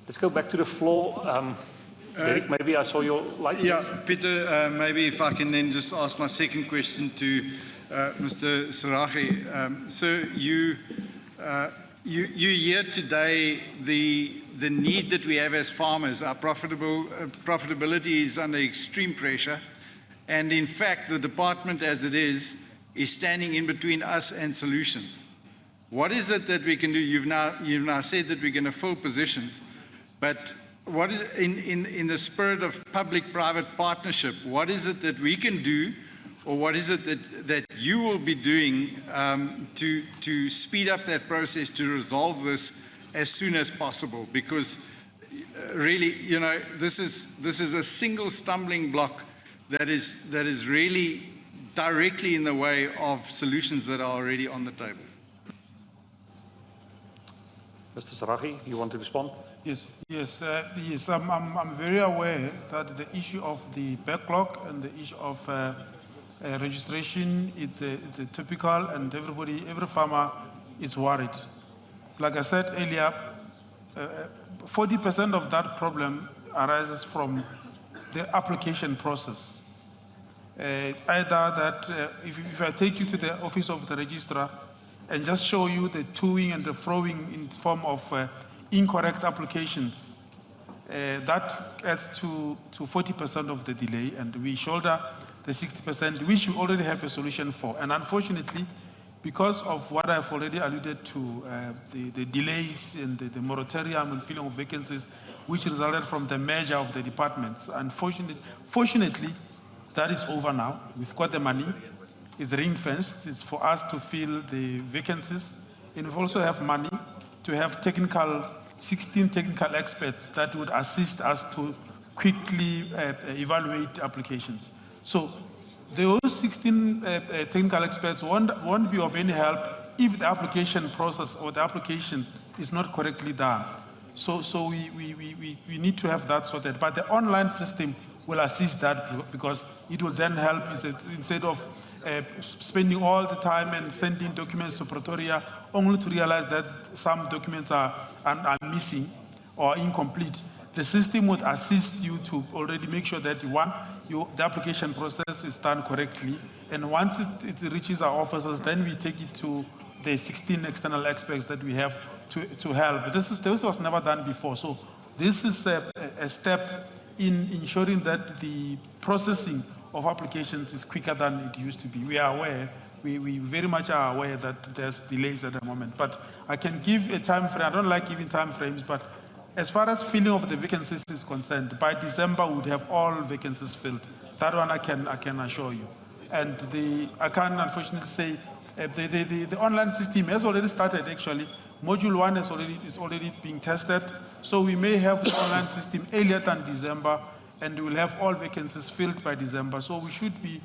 Let's go back to the floor. Derek, maybe I saw your light. Yeah, Peter, maybe if I can then just ask my second question to Mr. Siragi. So you hear today the need that we have as farmers. Our profitability is under extreme pressure. And in fact, the department as it is standing in between us and solutions. What is it that we can do? You've now said that we're going to fill positions, but what is in the spirit of public-private partnership, what is it that we can do or what is it that you will be doing to speed up that process to resolve this as soon as possible? Because really, you know, this is a single stumbling block that is really directly in the way of solutions that are already on the table. Mr. Saragi, you want to respond? Yes, I'm very aware that the issue of the backlog and the issue of registration, it's a typical, and every farmer is worried. Like I said earlier, 40% of that problem arises from the application process. It's either that if I take you to the office of the registrar and just show you the toing and the froing in form of incorrect applications, that adds to 40% of the delay, and we shoulder the 60%, which we already have a solution for. And unfortunately, because of what I've already alluded to, the delays in the moratorium and filling of vacancies, which resulted from the merger of the departments, fortunately, that is over now. We've got the money. It's ring-fenced. It's for us to fill the vacancies. And we also have money to have 16 technical experts that would assist us to quickly evaluate applications. So those 16 technical experts won't be of any help if the application process or the application is not correctly done. So we need to have that sorted. But the online system will assist that, because it will then help instead of spending all the time and sending documents to Pretoria only to realize that some documents are missing or incomplete. The system would assist you to already make sure that the application process is done correctly. And once it reaches our offices, then we take it to the 16 external experts that we have to help. This was never done before. So this is a step in ensuring that the processing of applications is quicker than it used to be. We are aware, we very much are aware that there's delays at the moment. But I can give a time frame. I don't like giving time frames, but as far as filling of the vacancies is concerned, by December we would have all vacancies filled. That one I can assure you. And I can't unfortunately say the online system has already started. Actually, module 1 is already being tested. So we may have the online system earlier than December, and we will have all vacancies filled by December. So we should be,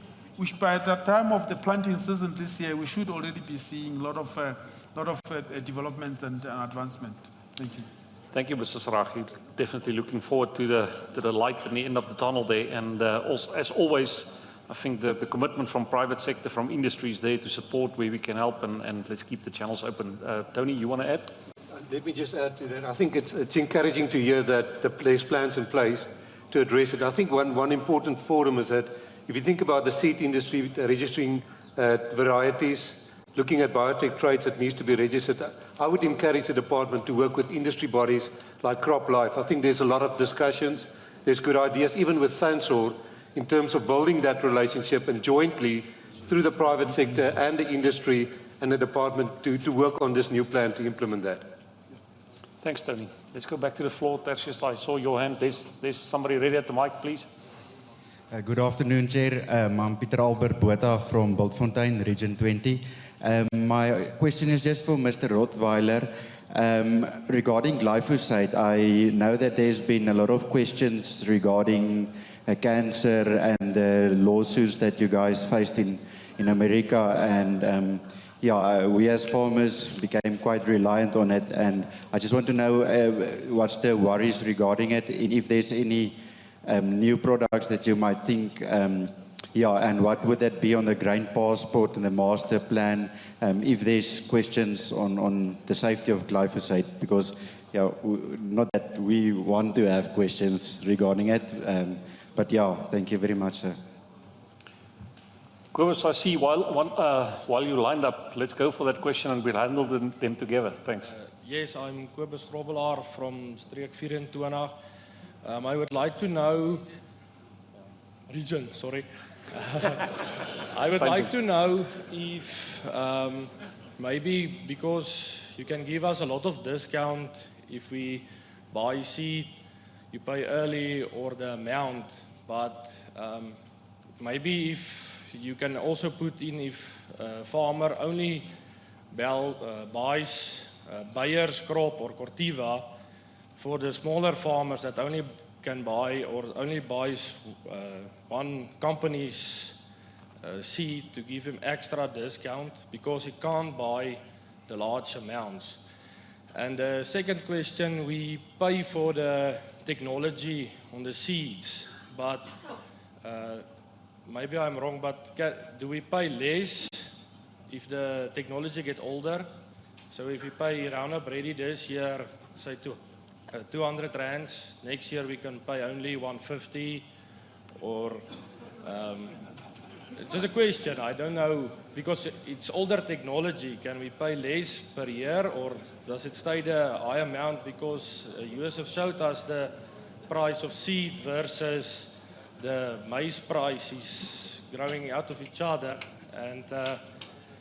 by the time of the planting season this year, we should already be seeing a lot of developments and advancement. Thank you. Thank you, Mr. Saragi. Definitely looking forward to the light at the end of the tunnel there. And also, as always, I think the commitment from private sector, from industry is there to support where we can help, and let's keep the channels open. Tony, you want to add? Let me just add to that. I think it's encouraging to hear that there's plans in place to address it. I think one important forum is that if you think about the seed industry registering varieties, looking at biotech traits that needs to be registered, I would encourage the department to work with industry bodies like CropLife. I think there's a lot of discussions, there's good ideas, even with Sansor, in terms of building that relationship and jointly through the private sector and the industry and the department to work on this new plan to implement that. Thanks, Tony. Let's go back to the floor. Tertius, I saw your hand. There's somebody ready at the mic, please. Good afternoon, Chair. I'm Peter Albert Botha from Bultfontein, Region 20. My question is just for Mr. Rottweiler. Regarding glyphosate, I know that there's been a lot of questions regarding cancer and the lawsuits that you guys faced in America, and we as farmers became quite reliant on it, and I just want to know what's the worries regarding it, if there's any new products that you might think, and what would that be on the grain passport and the master plan, if there's questions on the safety of glyphosate, because not that we want to have questions regarding it, but thank you very much, sir. Kobus, I see while you lined up, let's go for that question and we'll handle them together. Thanks. Yes, I'm Kobus Grobbelaar from Streek 24. I would like to know, region, sorry. I would like to know if maybe because you can give us a lot of discount if we buy seed, you pay early or the amount, but maybe if you can also put in if farmer only buys Bayer's crop or Corteva for the smaller farmers that only can buy or only buys one company's seed to give him extra discount because he can't buy the large amounts. And the second question, we pay for the technology on the seeds, but maybe I'm wrong, but do we pay less if the technology gets older? So if we pay Roundup Ready this year, say 200 rands, next year we can pay only 150, or it's just a question, I don't know, because it's older technology, can we pay less per year, or does it stay the high amount because US have showed us the price of seed versus the maize price is growing out of each other, and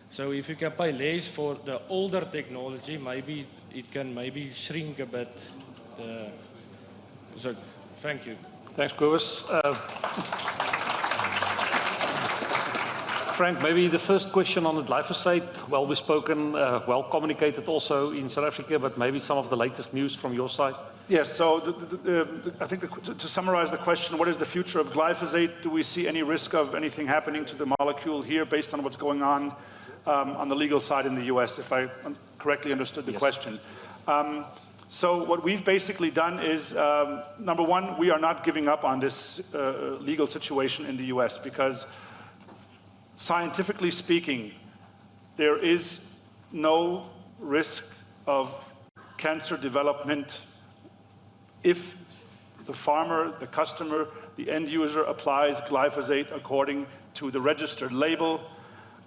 so if you can pay less for the older technology, maybe it can maybe shrink a bit. So thank you. Thanks, Cobus. Frank, maybe the first question on the glyphosate, well bespoken, well communicated also in South Africa, but maybe some of the latest news from your side. Yes, so I think to summarize the question, what is the future of glyphosate? Do we see any risk of anything happening to the molecule here based on what's going on the legal side in the US, if I correctly understood the question? So what we've basically done is, number one, we are not giving up on this legal situation in the US because scientifically speaking, there is no risk of cancer development if the farmer, the customer, the end user applies glyphosate according to the registered label,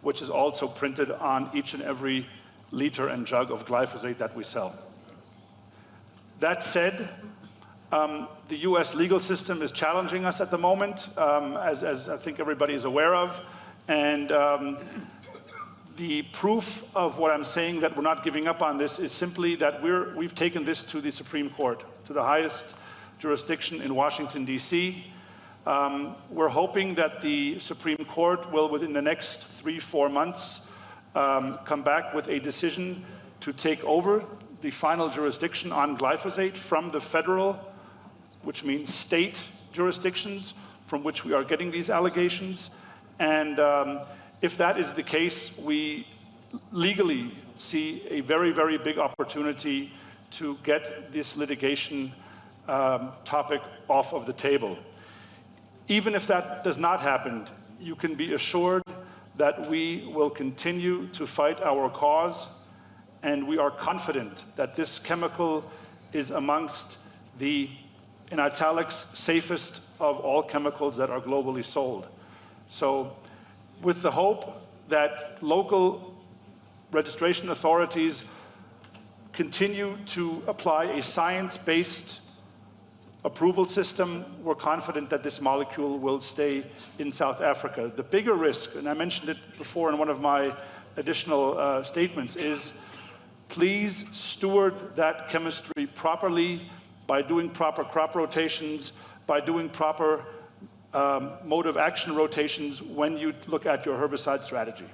which is also printed on each and every liter and jug of glyphosate that we sell. That said, the US legal system is challenging us at the moment, as I think everybody is aware of. And the proof of what I'm saying that we're not giving up on this is simply that we've taken this to the Supreme Court, to the highest jurisdiction in Washington, D.C. We're hoping that the Supreme Court will, within the next 3-4 months, come back with a decision to take over the final jurisdiction on glyphosate from the federal, which means state jurisdictions from which we are getting these allegations. And if that is the case, we legally see a very, very big opportunity to get this litigation topic off of the table. Even if that does not happen, you can be assured that we will continue to fight our cause, and we are confident that this chemical is amongst the, in italics, safest of all chemicals that are globally sold. So with the hope that local registration authorities continue to apply a science-based approval system, we're confident that this molecule will stay in South Africa. The bigger risk, and I mentioned it before in one of my additional statements, is please steward that chemistry properly by doing proper crop rotations, by doing proper mode of action rotations when you look at your herbicide strategy.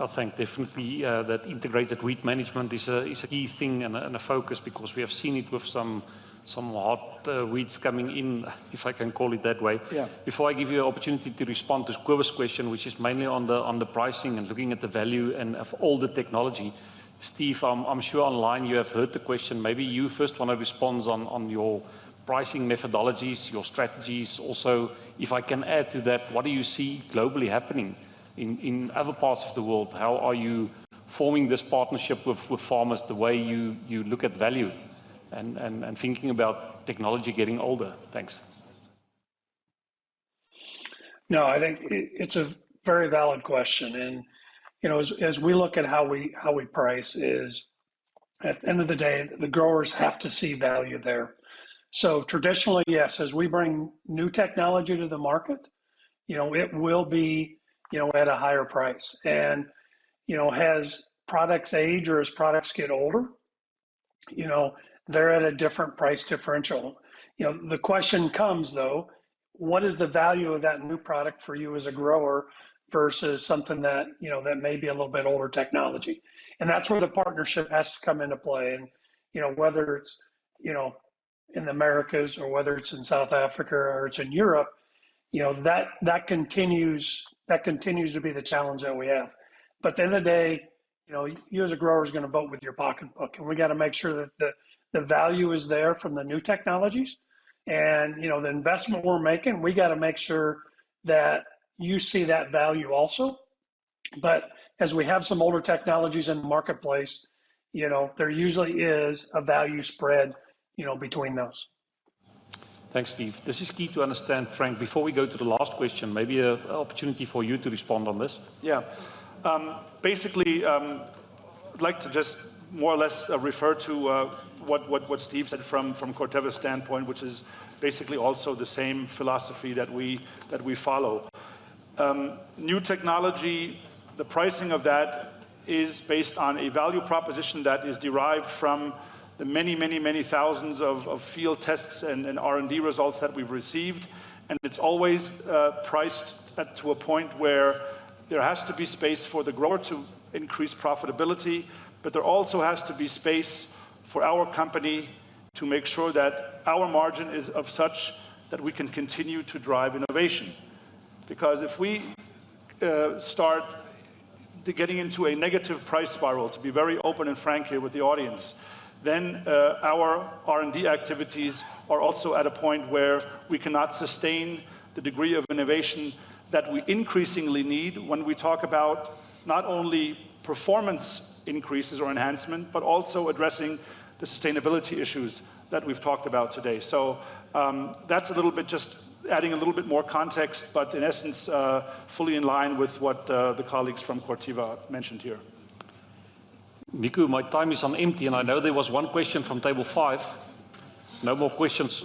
I think definitely that integrated weed management is a key thing and a focus, because we have seen it with some hot weeds coming in, if I can call it that way. Yeah. Before I give you an opportunity to respond to Cobus' question, which is mainly on the pricing and looking at the value and of all the technology, Steve, I'm sure online you have heard the question. Maybe you first want to respond on your pricing methodologies, your strategies. Also, if I can add to that, what do you see globally happening in other parts of the world? How are you forming this partnership with farmers, the way you look at value and thinking about technology getting older? Thanks. No, I think it's a very valid question. And, you know, as we look at how we price, is at the end of the day, the growers have to see value there. So traditionally, yes, as we bring new technology to the market, you know, it will be, you know, at a higher price. And, you know, as products age or as products get older, you know, they're at a different price differential. You know, the question comes though, what is the value of that new product for you as a grower versus something that, that may be a little bit older technology. And that's where the partnership has to come into play. And, whether it's, in the Americas or whether it's in South Africa or it's in Europe, that continues to be the challenge that we have. But at the end of the day, you as a grower is going to vote with your pocketbook, and we got to make sure that the value is there from the new technologies, and the investment we're making, we got to make sure that you see that value also. But as we have some older technologies in the marketplace, there usually is a value spread, between those. Thanks, Steve. This is key to understand, Frank. Before we go to the last question, maybe an opportunity for you to respond on this. Yeah. Basically, I'd like to just more or less refer to what Steve said from Corteva's standpoint, which is basically also the same philosophy that we follow. New technology, the pricing of that is based on a value proposition that is derived from the many thousands of field tests and R&D results that we've received. And it's always priced to a point where there has to be space for the grower to increase profitability, but there also has to be space for our company to make sure that our margin is of such that we can continue to drive innovation. Because if we start getting into a negative price spiral, to be very open and frank here with the audience, then our R&D activities are also at a point where we cannot sustain the degree of innovation that we increasingly need when we talk about not only performance increases or enhancement, but also addressing the sustainability issues that we've talked about today. So that's a little bit just adding a little bit more context, but in essence, fully in line with what the colleagues from Corteva mentioned here. Niku, my time is on empty, and I know there was one question from table 5. No more questions.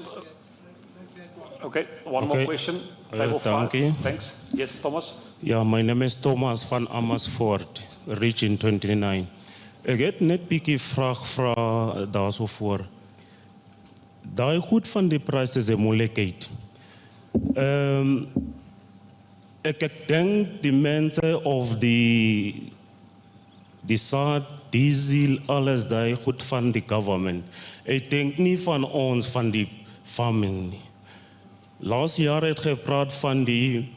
Okay, one more question. Table 5. Thanks. Yes, Thomas? Ja, my name is Thomas van Amersfoort, Region 29. Ek het net bietjie vraag daarso voor. Daai goed van die pryse is 'n moeilikheid. Ek dink die mense of die saad, diesel, alles daai goed van die government. Ek dink nie van ons van die farming nie. Laas jaar het gepraat van die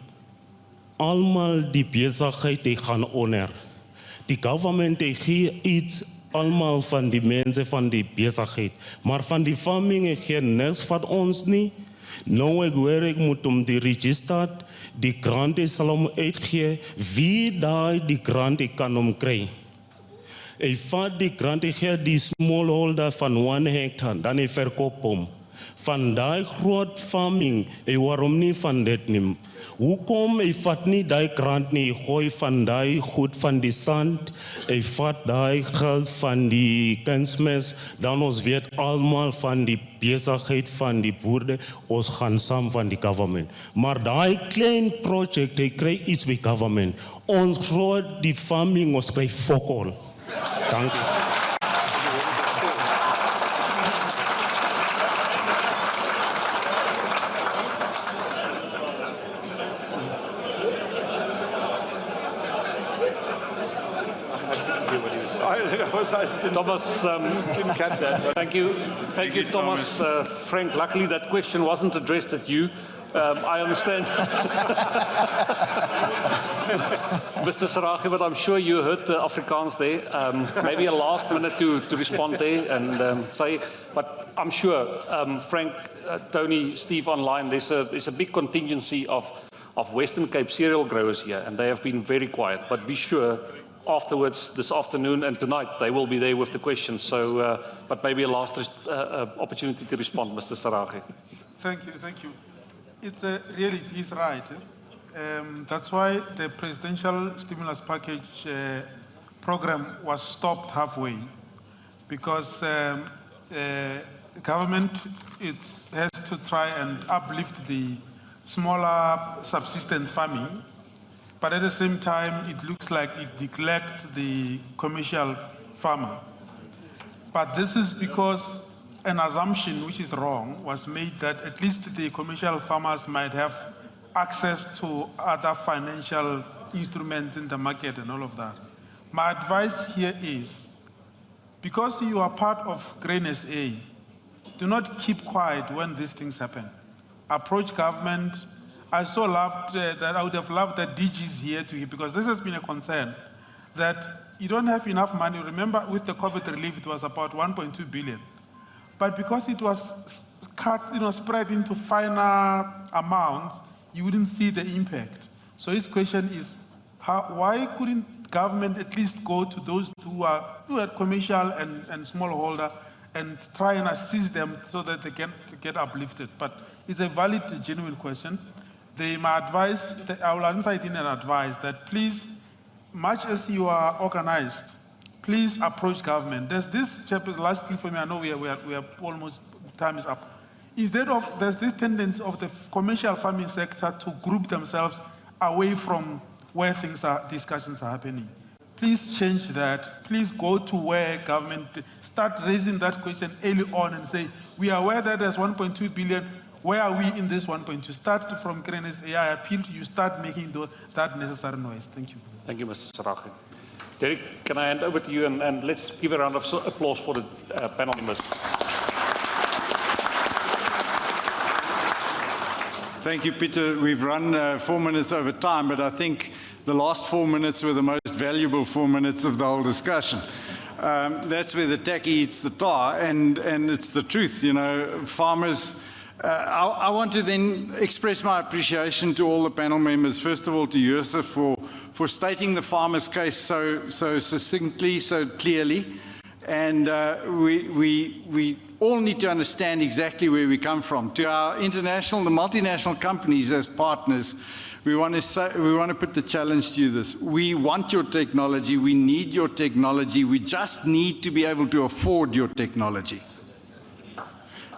almal die besigheid die gaan onder. Die government gee iets almal van die mense van die besigheid, maar van die farming gee niks van ons nie. Nou ek hoor ek moet om die register, die grant sal hom uitgee, wie daai die grant kan hom kry. Hy vat die grant, hy gee die smallholder van 1 hectare, dan hy verkoop hom. Van daai groot farming, hy waarom nie van dit nie. Hoekom hy vat nie daai grant nie, hy gooi van daai goed van die sand, hy vat daai geld van die kunsmis, dan ons weet almal van die besigheid van die boere, ons gaan saam van die government. Maar daai klein project, hy kry iets by government. Ons groot die farming, ons kry fokol. Dank u. Thomas, didn't catch that. Thank you, Thomas. Frank, luckily that question wasn't addressed at you. I understand. Mr. Saragi, but I'm sure you heard the Afrikaans there. Maybe a last minute to respond there and say, but I'm sure, Frank, Tony, Steve online, there's a big contingency of Western Cape cereal growers here, and they have been very quiet. But be sure, afterwards, this afternoon and tonight, they will be there with the questions. So, but maybe a last opportunity to respond, Mr. Saragi. Thank you. It's really, he's right. That's why the presidential stimulus package program was stopped halfway, because the government has to try and uplift the smaller subsistence farming, but at the same time, it looks like it neglects the commercial farmer. But this is because an assumption which is wrong was made that at least the commercial farmers might have access to other financial instruments in the market and all of that. My advice here is, because you are part of Grain SA, do not keep quiet when these things happen. Approach government. I so loved that I would have loved that DG is here to hear, because this has been a concern that you don't have enough money. Remember, with the COVID relief, it was about 1.2 billion. But because it was cut, spread into finer amounts, you wouldn't see the impact. So his question is, why couldn't government at least go to those who are commercial and smallholder and try and assist them so that they can get uplifted? But it's a valid, genuine question. My advice, I will answer it in an advice that please, much as you are organized, please approach government. There's this chapter, lastly for me, I know we are almost, time is up. There's this tendency of the commercial farming sector to group themselves away from where discussions are happening. Please change that. Please go to where government, start raising that question early on and say, we are aware that there's 1.2 billion, where are we in this 1.2? Start from Grain SA. I appeal to you, start making that necessary noise. Thank you. Thank you, Mr. Sarachi. Derek, can I hand over to you, and let's give a round of applause for the panel members. Thank you, Peter. We've run 4 minutes over time, but I think the last 4 minutes were the most valuable 4 minutes of the whole discussion. That's where the tacky eats the tar, and it's the truth. Farmers. I want to then express my appreciation to all the panel members. First of all, to Yusuf for stating the farmers' case so succinctly, so clearly, and we all need to understand exactly where we come from. To our the multinational companies as partners, we want to put the challenge to you this: we want your technology, we need your technology, we just need to be able to afford your technology.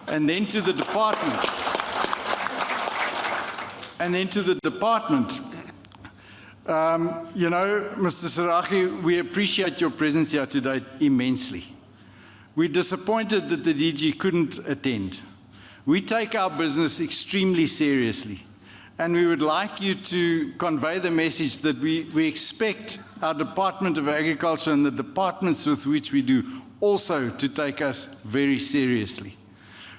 And then to the department. Mr. Sarachi, we appreciate your presence here today immensely. We're disappointed that the DG couldn't attend. We take our business extremely seriously, and we would like you to convey the message that we expect our Department of Agriculture and the departments with which we do also to take us very seriously.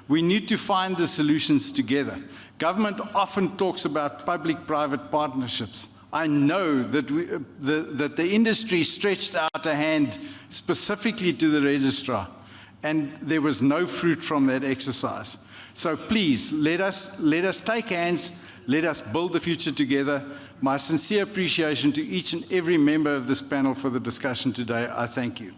We need to find the solutions together. Government often talks about public-private partnerships. I know that that the industry stretched out a hand specifically to the registrar, and there was no fruit from that exercise. So please, let us take hands, let us build the future together. My sincere appreciation to each and every member of this panel for the discussion today. I thank you.